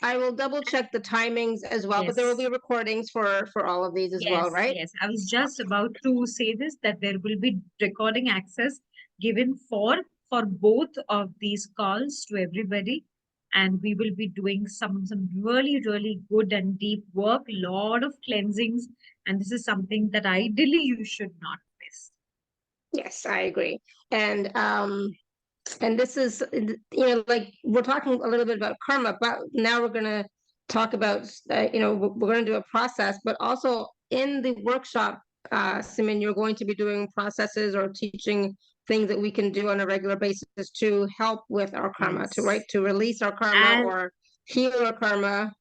Speaker 1: I will double check the timings as well, but there will be recordings for all of these as well, right?
Speaker 2: Yes, I was just about to say this, that there will be recording access given for both of these calls to everybody. And we will be doing some really, really good and deep work, lot of cleansings. And this is something that ideally you should not miss.
Speaker 1: Yes, I agree. And this is, like we're talking a little bit about karma, but now we're going to talk about, we're going to do a process, but also in the workshop, Simmin, you're going to be doing processes or teaching things that we can do on a regular basis to help with our karma, to release our karma or heal our karma.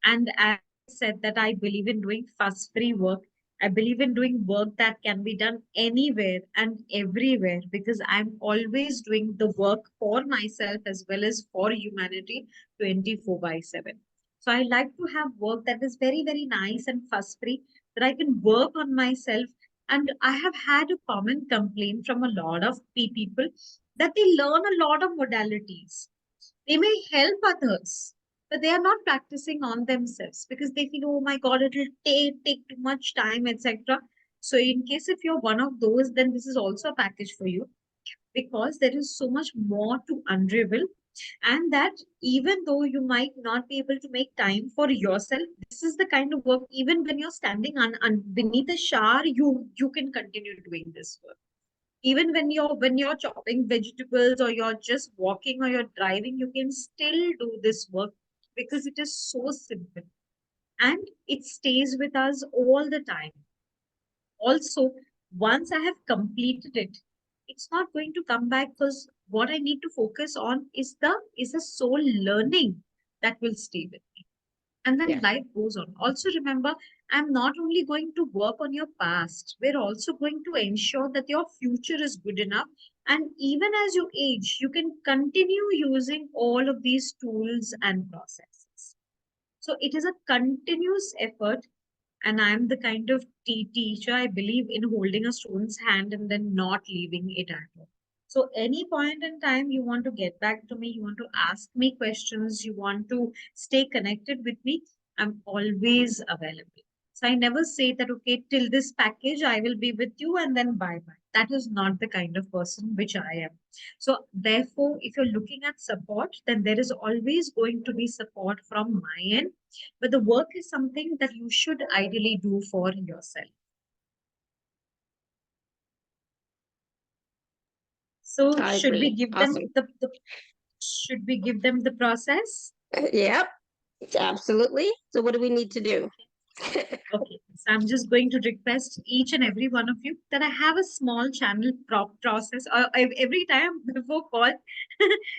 Speaker 2: And as I said that I believe in doing fuss-free work. I believe in doing work that can be done anywhere and everywhere, because I'm always doing the work for myself as well as for humanity 24/7. So I like to have work that is very, very nice and fuss-free, that I can work on myself. And I have had a common complaint from a lot of people that they learn a lot of modalities. They may help others, but they are not practicing on themselves because they feel, oh my God, it'll take too much time, etc. So, in case if you're one of those, then this is also a package for you, because there is so much more to unravel. And that even though you might not be able to make time for yourself, this is the kind of work, even when you're standing beneath a shower, you can continue doing this work. Even when you're chopping vegetables, or you're just walking, or you're driving, you can still do this work, because it is so simple and it stays with us all the time. Also, once I have completed it, it's not going to come back, because what I need to focus on is the soul learning that will stay with me. And then life goes on. Also, remember, I'm not only going to work on your past, we're also going to ensure that your future is good enough. And even as you age, you can continue using all of these tools and processes. So it is a continuous effort. And I'm the kind of teacher, I believe in holding a student's hand and then not leaving it at all. So any point in time you want to get back to me, you want to ask me questions, you want to stay connected with me, I'm always available. So I never say that, okay, till this package I will be with you and then bye bye. that is not the kind of person which I am. So therefore, if you're looking at support, then there is always going to be support from my end. But the work is something that you should ideally do for yourself. So
Speaker 1: I
Speaker 2: should we
Speaker 1: agree.
Speaker 2: give them
Speaker 1: Awesome.
Speaker 2: the should we give them the process?
Speaker 1: Yep, absolutely. So what do we need to do?
Speaker 2: Okay, so I'm just going to request each and every one of you that I have a small channel process. Every time before call,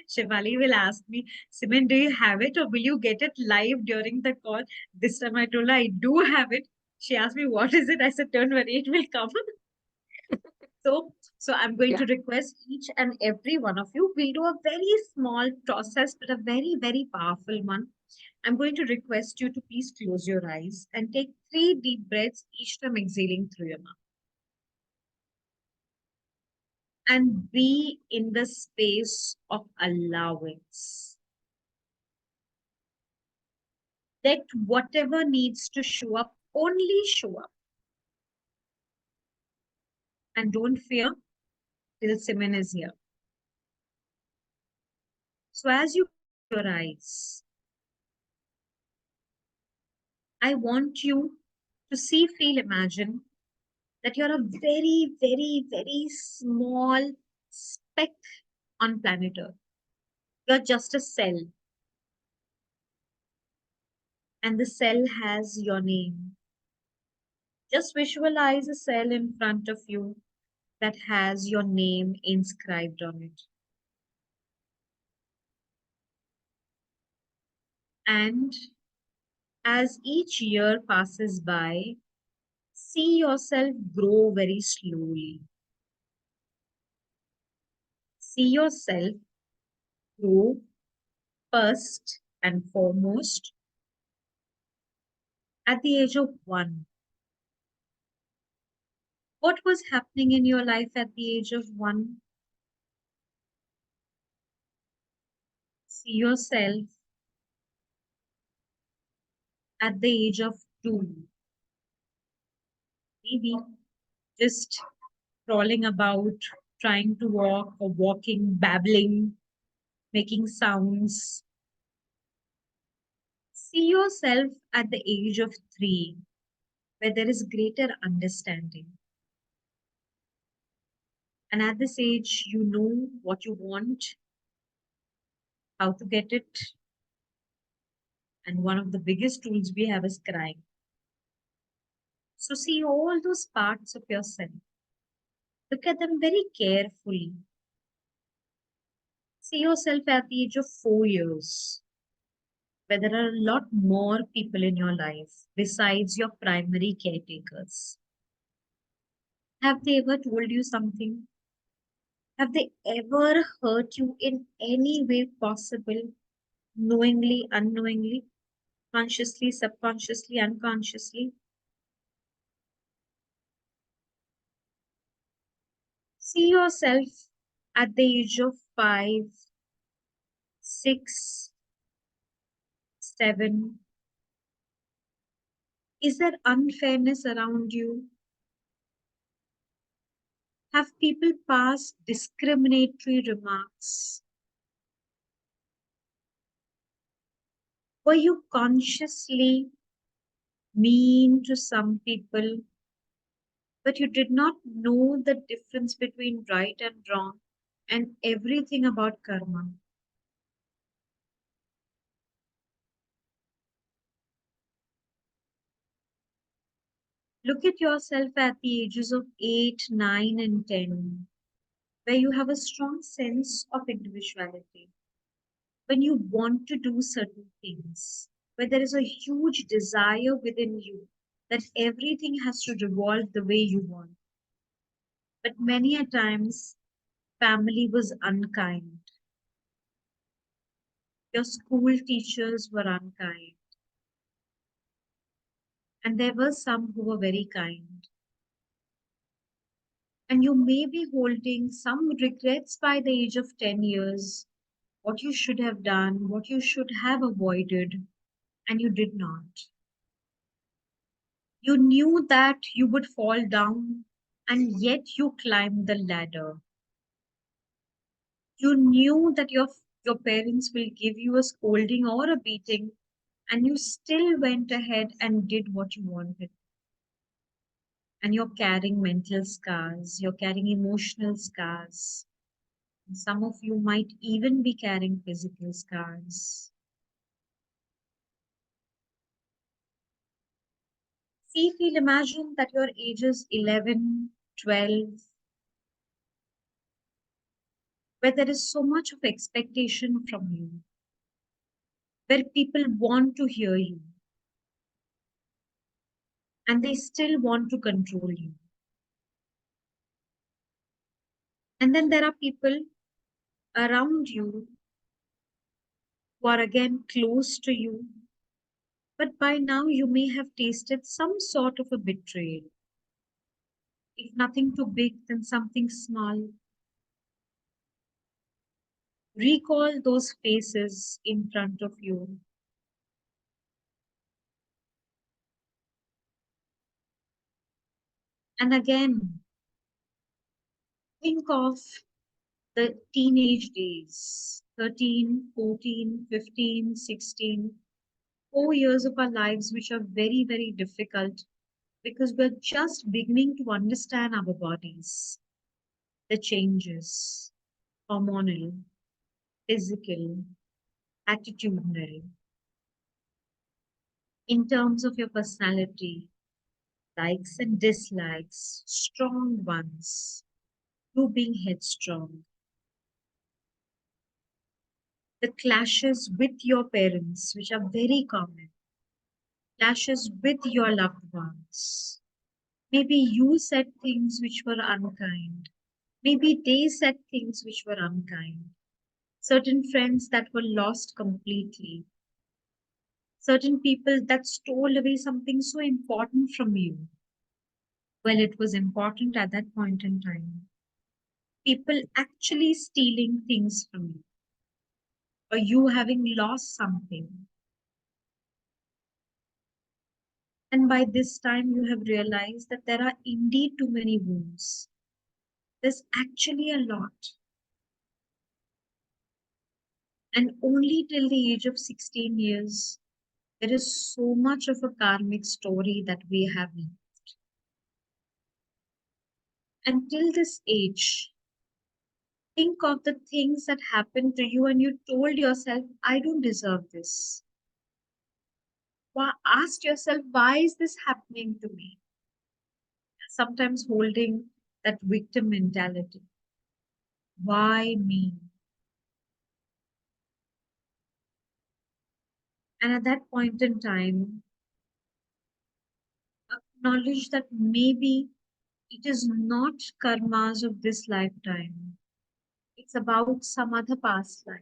Speaker 2: Shivali will ask me, Simon, do you have it or will you get it live during the call? This time I told her I do have it. She asked me, what is it? I said, don't worry, it will come. So I'm going
Speaker 1: Yeah.
Speaker 2: to request each and every one of you. We'll do a very small process, but a very, very powerful one. I'm going to request you to please close your eyes and take 3 deep breaths, each time exhaling through your mouth. And be in the space of allowance. Let whatever needs to show up only show up. And don't fear till Simon is here. So as you close your eyes, I want you to see, feel, imagine that you're a very, very, very small speck on planet Earth. You're just a cell, and the cell has your name. Just visualize a cell in front of you that has your name inscribed on it. And as each year passes by, see yourself grow very slowly. See yourself grow first and foremost at the age of 1. What was happening in your life at the age of 1? See yourself at the age of 2. Maybe just crawling about, trying to walk or walking, babbling, making sounds. See yourself at the age of 3, where there is greater understanding. And at this age, you know what you want, how to get it. And one of the biggest tools we have is crying. So see all those parts of yourself. Look at them very carefully. See yourself at the age of 4 years, where there are a lot more people in your life besides your primary caretakers. Have they ever told you something? Have they ever hurt you in any way possible, knowingly, unknowingly, consciously, subconsciously, unconsciously? See yourself at the age of 5, 6, 7. Is there unfairness around you? Have people passed discriminatory remarks? Were you consciously mean to some people, but you did not know the difference between right and wrong and everything about karma? Look at yourself at the ages of 8, 9, and 10, where you have a strong sense of individuality, when you want to do certain things, where there is a huge desire within you that everything has to revolve the way you want. But many a times, family was unkind. Your school teachers were unkind. And there were some who were very kind. And you may be holding some regrets by the age of 10 years, what you should have done, what you should have avoided, and you did not. You knew that you would fall down and yet you climbed the ladder. You knew that your parents will give you a scolding or a beating, and you still went ahead and did what you wanted. And you're carrying mental scars, you're carrying emotional scars. And some of you might even be carrying physical scars. See, feel, imagine that your age is 11, 12, where there is so much of expectation from you, where people want to hear you, and they still want to control you. And then there are people around you who are again close to you, but by now you may have tasted some sort of a betrayal. If nothing too big, then something small. Recall those faces in front of you. And again, think of the teenage days, 13, 14, 15, 16, 4 years of our lives, which are very, very difficult because we're just beginning to understand our bodies, the changes, hormonal, physical, attitudinal, in terms of your personality, likes and dislikes, strong ones, you being headstrong, the clashes with your parents, which are very common, clashes with your loved ones. Maybe you said things which were unkind. Maybe they said things which were unkind. Certain friends that were lost completely. Certain people that stole away something so important from you. Well, it was important at that point in time. People actually stealing things from you, or you having lost something. And by this time, you have realized that there are indeed too many wounds. There's actually a lot. And only till the age of 16 years, there is so much of a karmic story that we have lived. Until this age, think of the things that happened to you and you told yourself, I don't deserve this. Why, asked yourself, why is this happening to me? Sometimes holding that victim mentality. Why me? And at that point in time, acknowledge that maybe it is not karmas of this lifetime. It's about some other past life,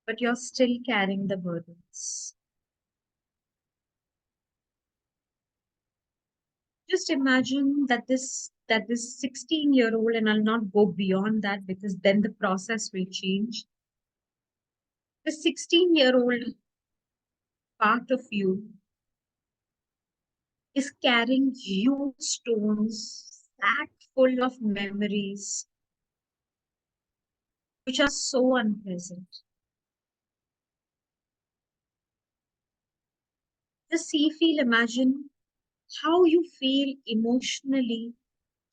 Speaker 2: but you're still carrying the burdens. Just imagine that this 16-year-old, and I'll not go beyond that because then the process will change. The 16-year-old part of you is carrying huge stones, stacked full of memories, which are so unpleasant. Just see, feel, imagine how you feel emotionally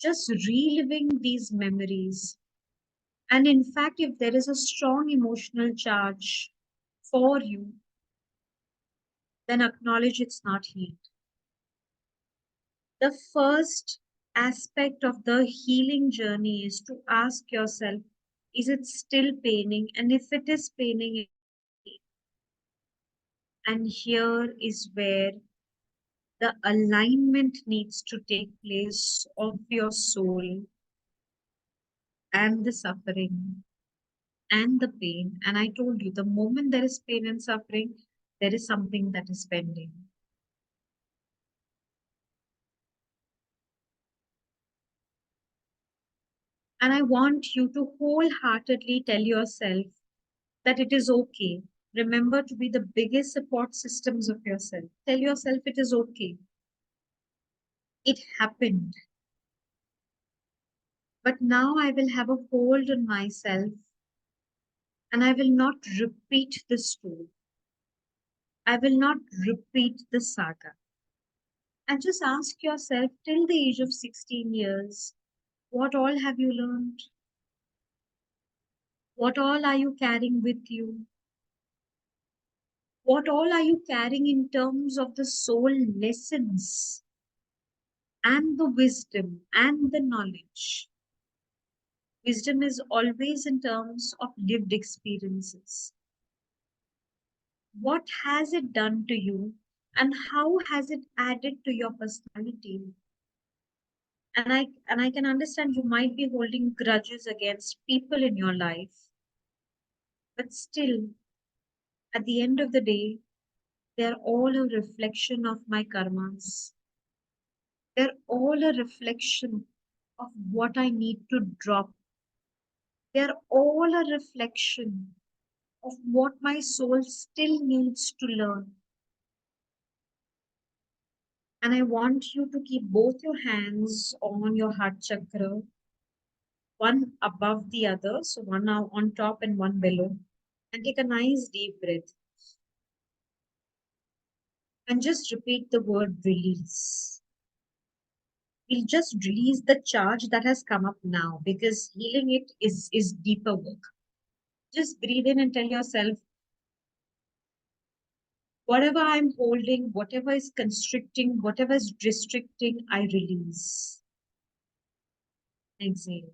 Speaker 2: just reliving these memories. And in fact, if there is a strong emotional charge for you, then acknowledge it's not healed. The first aspect of the healing journey is to ask yourself, is it still paining? And if it is paining, and here is where the alignment needs to take place of your soul and the suffering and the pain. And I told you, the moment there is pain and suffering, there is something that is pending. And I want you to wholeheartedly tell yourself that it is okay. Remember to be the biggest support systems of yourself. Tell yourself it is okay. It happened. But now I will have a hold on myself and I will not repeat the story. I will not repeat the saga. And just ask yourself till the age of 16 years, what all have you learned? What all are you carrying with you? What all are you carrying in terms of the soul lessons and the wisdom and the knowledge? Wisdom is always in terms of lived experiences. What has it done to you and how has it added to your personality? And I can understand you might be holding grudges against people in your life, but still, at the end of the day, they're all a reflection of my karmas. They're all a reflection of what I need to drop. They're all a reflection of what my soul still needs to learn. And I want you to keep both your hands on your heart chakra, one above the other, so one now on top and one below. And take a nice deep breath. And just repeat the word release. We'll just release the charge that has come up now because healing it is deeper work. Just breathe in and tell yourself, whatever I'm holding, whatever is constricting, whatever is restricting, I release. Exhale.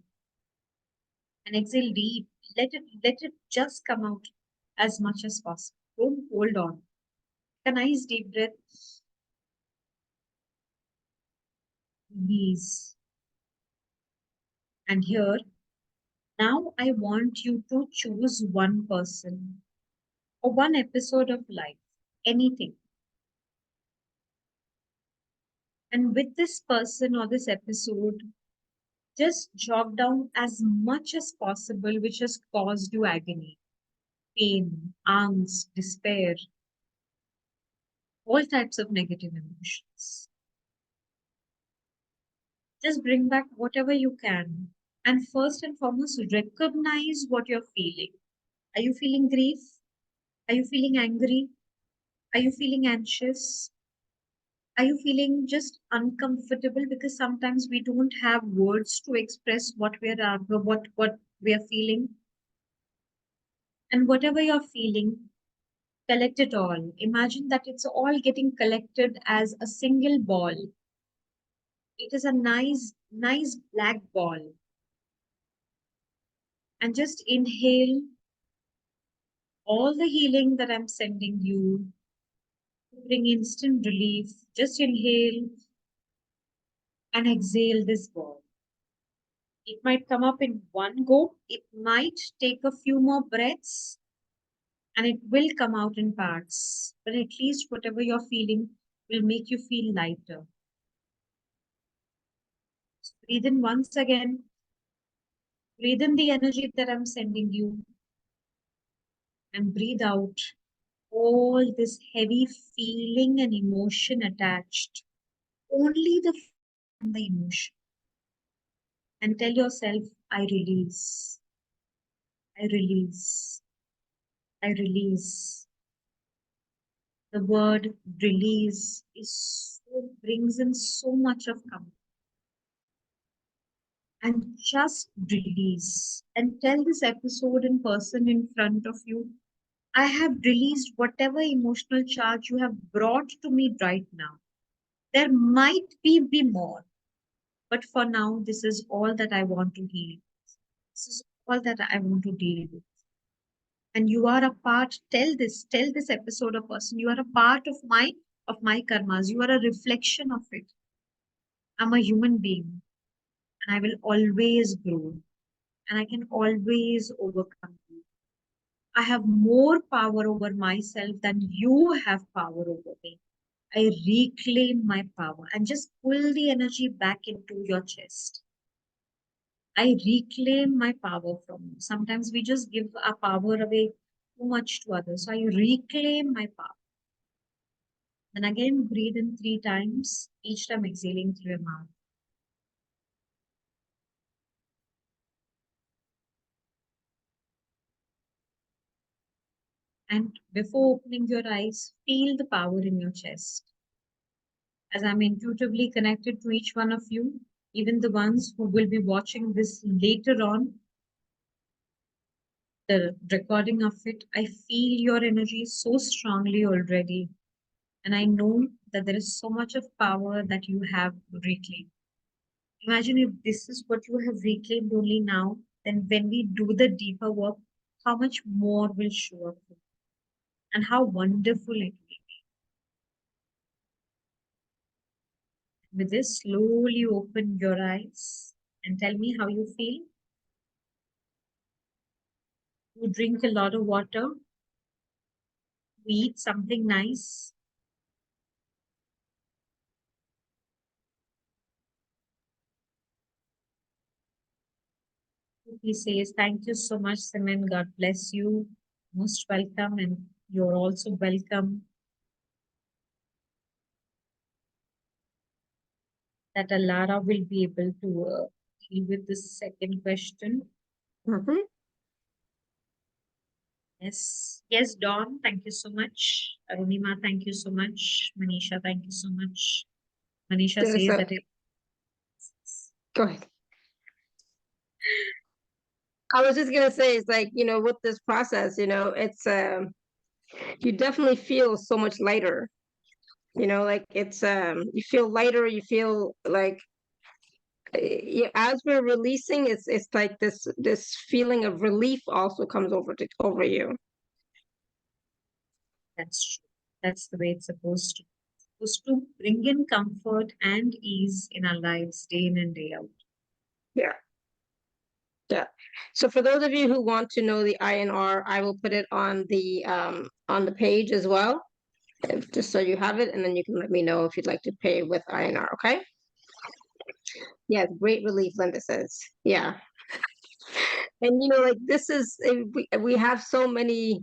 Speaker 2: And exhale deep. Let it just come out as much as possible. Don't hold on. A nice deep breath. Release. And here, now I want you to choose one person or one episode of life, anything. And with this person or this episode, just jot down as much as possible which has caused you agony, pain, angst, despair, all types of negative emotions. Just bring back whatever you can. And first and foremost, recognize what you're feeling. Are you feeling grief? Are you feeling angry? Are you feeling anxious? Are you feeling just uncomfortable because sometimes we don't have words to express what we are feeling? And whatever you're feeling, collect it all. Imagine that it's all getting collected as a single ball. It is a nice black ball. And just inhale all the healing that I'm sending you to bring instant relief. Just inhale and exhale this ball. It might come up in one go. It might take a few more breaths and it will come out in parts. But at least whatever you're feeling will make you feel lighter. So breathe in once again. Breathe in the energy that I'm sending you. And breathe out all this heavy feeling and emotion attached. Only the emotion. And tell yourself, I release. I release. I release. The word release brings in so much of comfort. And just release. And tell this episode in person in front of you, I have released whatever emotional charge you have brought to me right now. There might be more, but for now, this is all that I want to heal. This is all that I want to deal with. And you are a part, tell this episode of person, you are a part of my karmas. You are a reflection of it. I'm a human being and I will always grow and I can always overcome you. I have more power over myself than you have power over me. I reclaim my power and just pull the energy back into your chest. I reclaim my power from you. Sometimes we just give our power away too much to others. So I reclaim my power. Then again, breathe in 3 times, each time exhaling through your mouth. And before opening your eyes, feel the power in your chest. As I'm intuitively connected to each one of you, even the ones who will be watching this later on, the recording of it, I feel your energy so strongly already. And I know that there is so much of power that you have reclaimed. Imagine if this is what you have reclaimed only now, then when we do the deeper work, how much more will show up and how wonderful it will be. With this, slowly open your eyes and tell me how you feel. You drink a lot of water, you eat something nice. He says, thank you so much, Simmin. God bless you. Most welcome, and you're also welcome. That Alara will be able to deal with the second question.
Speaker 1: Mm-hmm.
Speaker 2: Yes, yes, Dawn, thank you so much. Arunima, thank you so much. Manisha, thank you so much. Manisha
Speaker 1: There's
Speaker 2: says
Speaker 1: a,
Speaker 2: that it.
Speaker 1: go ahead. I was just gonna say, it's like, with this process, it's you definitely feel so much lighter. Like it's you feel lighter, you feel like as we're releasing, it's like this feeling of relief also comes over you.
Speaker 2: That's true. That's the way it's supposed to. Supposed to bring in comfort and ease in our lives day in and day out.
Speaker 1: Yeah. Yeah. So for those of you who want to know the INR, I will put it on the page as well, just so you have it, and then you can let me know if you'd like to pay with INR. Okay. Yeah, great relief, Linda says. Yeah. And like this is we have so many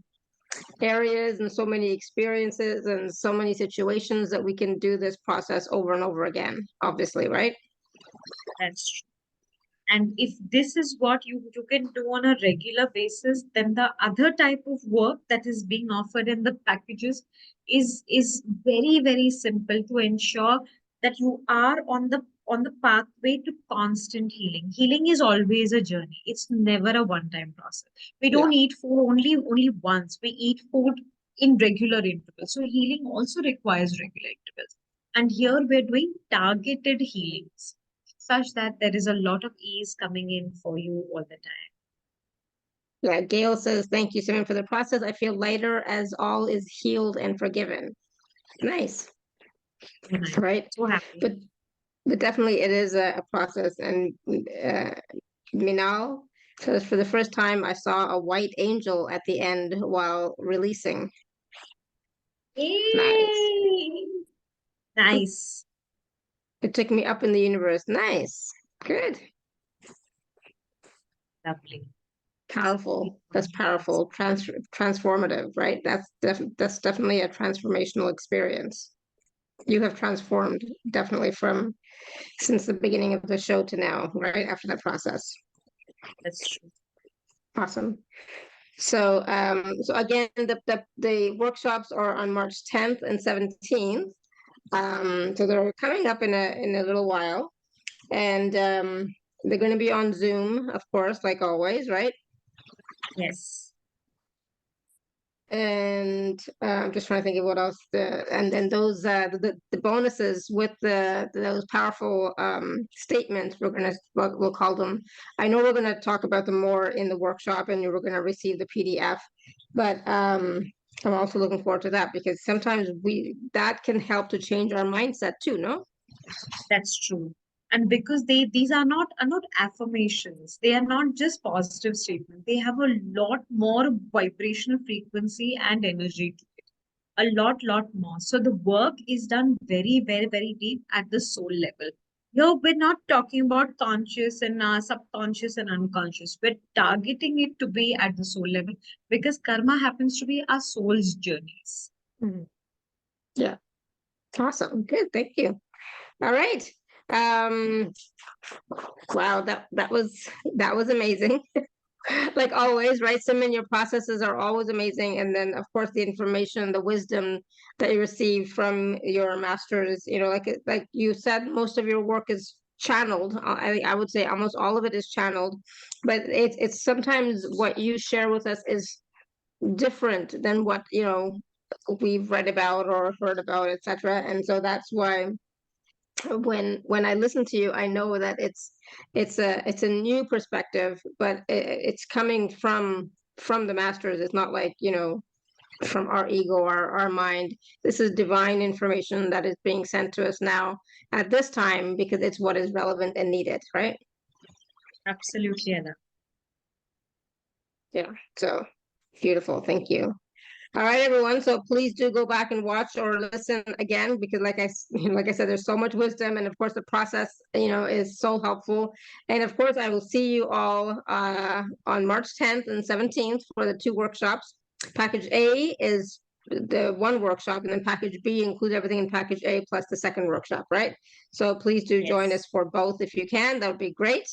Speaker 1: areas and so many experiences and so many situations that we can do this process over and over again, obviously, right?
Speaker 2: That's true. And if this is what you can do on a regular basis, then the other type of work that is being offered in the packages is very, very simple to ensure that you are on the pathway to constant healing. Healing is always a journey. It's never a one-time process. We
Speaker 1: Yeah.
Speaker 2: don't eat food only once. We eat food in regular intervals. So healing also requires regular intervals. And here we're doing targeted healings such that there is a lot of ease coming in for you all the time.
Speaker 1: Yeah, Gail says, thank you, Simon, for the process. I feel lighter as all is healed and forgiven. Nice.
Speaker 2: So nice.
Speaker 1: Right.
Speaker 2: So happy.
Speaker 1: But definitely it is a process. And Minal says, for the first time, I saw a white angel at the end while releasing. Nice.
Speaker 2: Yay! Nice.
Speaker 1: It took me up in the universe. Nice. Good.
Speaker 2: Lovely.
Speaker 1: Powerful. That's powerful. Transformative, right? That's definitely a transformational experience. You have transformed definitely from since the beginning of the show to now, right after that process.
Speaker 2: That's true.
Speaker 1: Awesome. So so again, the workshops are on March 10th and 17th. So they're coming up in a little while, and they're going to be on Zoom, of course, like always, right?
Speaker 2: Yes.
Speaker 1: And I'm just trying to think of what else. And then those the bonuses with those powerful statements, we'll call them. I know we're gonna talk about them more in the workshop, and we're gonna receive the PDF. But I'm also looking forward to that because sometimes that can help to change our mindset too. No.
Speaker 2: That's true. And because these are not affirmations, they are not just positive statements. They have a lot more vibrational frequency and energy to it. A lot more. So the work is done very, very, very deep at the soul level. Here we're not talking about conscious and subconscious and unconscious. We're targeting it to be at the soul level because karma happens to be our soul's journeys.
Speaker 1: Mhm. Yeah. Awesome. Good. Thank you. All right. Wow, that was amazing. like always, right? Simmin, your processes are always amazing. And then, of course, the information, the wisdom that you receive from your masters, like you said, most of your work is channeled. I would say almost all of it is channeled, but it's sometimes what you share with us is different than what, we've read about or heard about, etc. And so that's why when I listen to you, I know that it's a new perspective, but it's coming from the masters. It's not like, from our ego, our mind. This is divine information that is being sent to us now at this time because it's what is relevant and needed, right?
Speaker 2: Absolutely, Anna.
Speaker 1: Yeah. So beautiful. Thank you. All right, everyone. So please do go back and watch or listen again because, like I said, there's so much wisdom, and of course, the process, is so helpful. And of course, I will see you all on March 10th and 17th for the 2 workshops. Package A is the 1 workshop, and then Package B includes everything in Package A plus the 2nd workshop, right? So please do join us
Speaker 2: Yes.
Speaker 1: for both if you can. That would be great.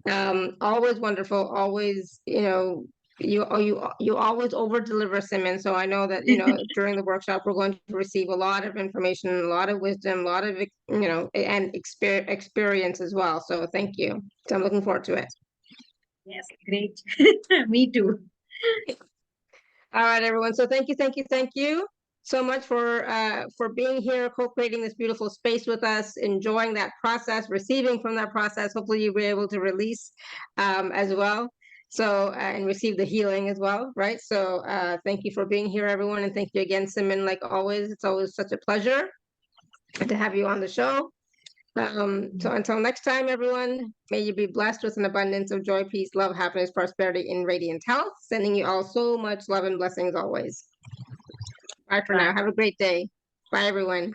Speaker 1: Always wonderful. Always, you always over deliver, Simon. So I know that during the workshop we're going to receive a lot of information, a lot of wisdom, a lot of and experience as well. So thank you. So I'm looking forward to it.
Speaker 2: Yes, great. Me too.
Speaker 1: All right, everyone. So thank you so much for being here, co-creating this beautiful space with us, enjoying that process, receiving from that process. Hopefully you'll be able to release as well. So and receive the healing as well, right? So thank you for being here, everyone, and thank you again, Simon. Like always, it's always such a pleasure to have you on the show. So until next time, everyone, may you be blessed with an abundance of joy, peace, love, happiness, prosperity, and radiant health. Sending you all so much love and blessings always. Bye for now.
Speaker 2: Bye.
Speaker 1: Have a great day. Bye, everyone.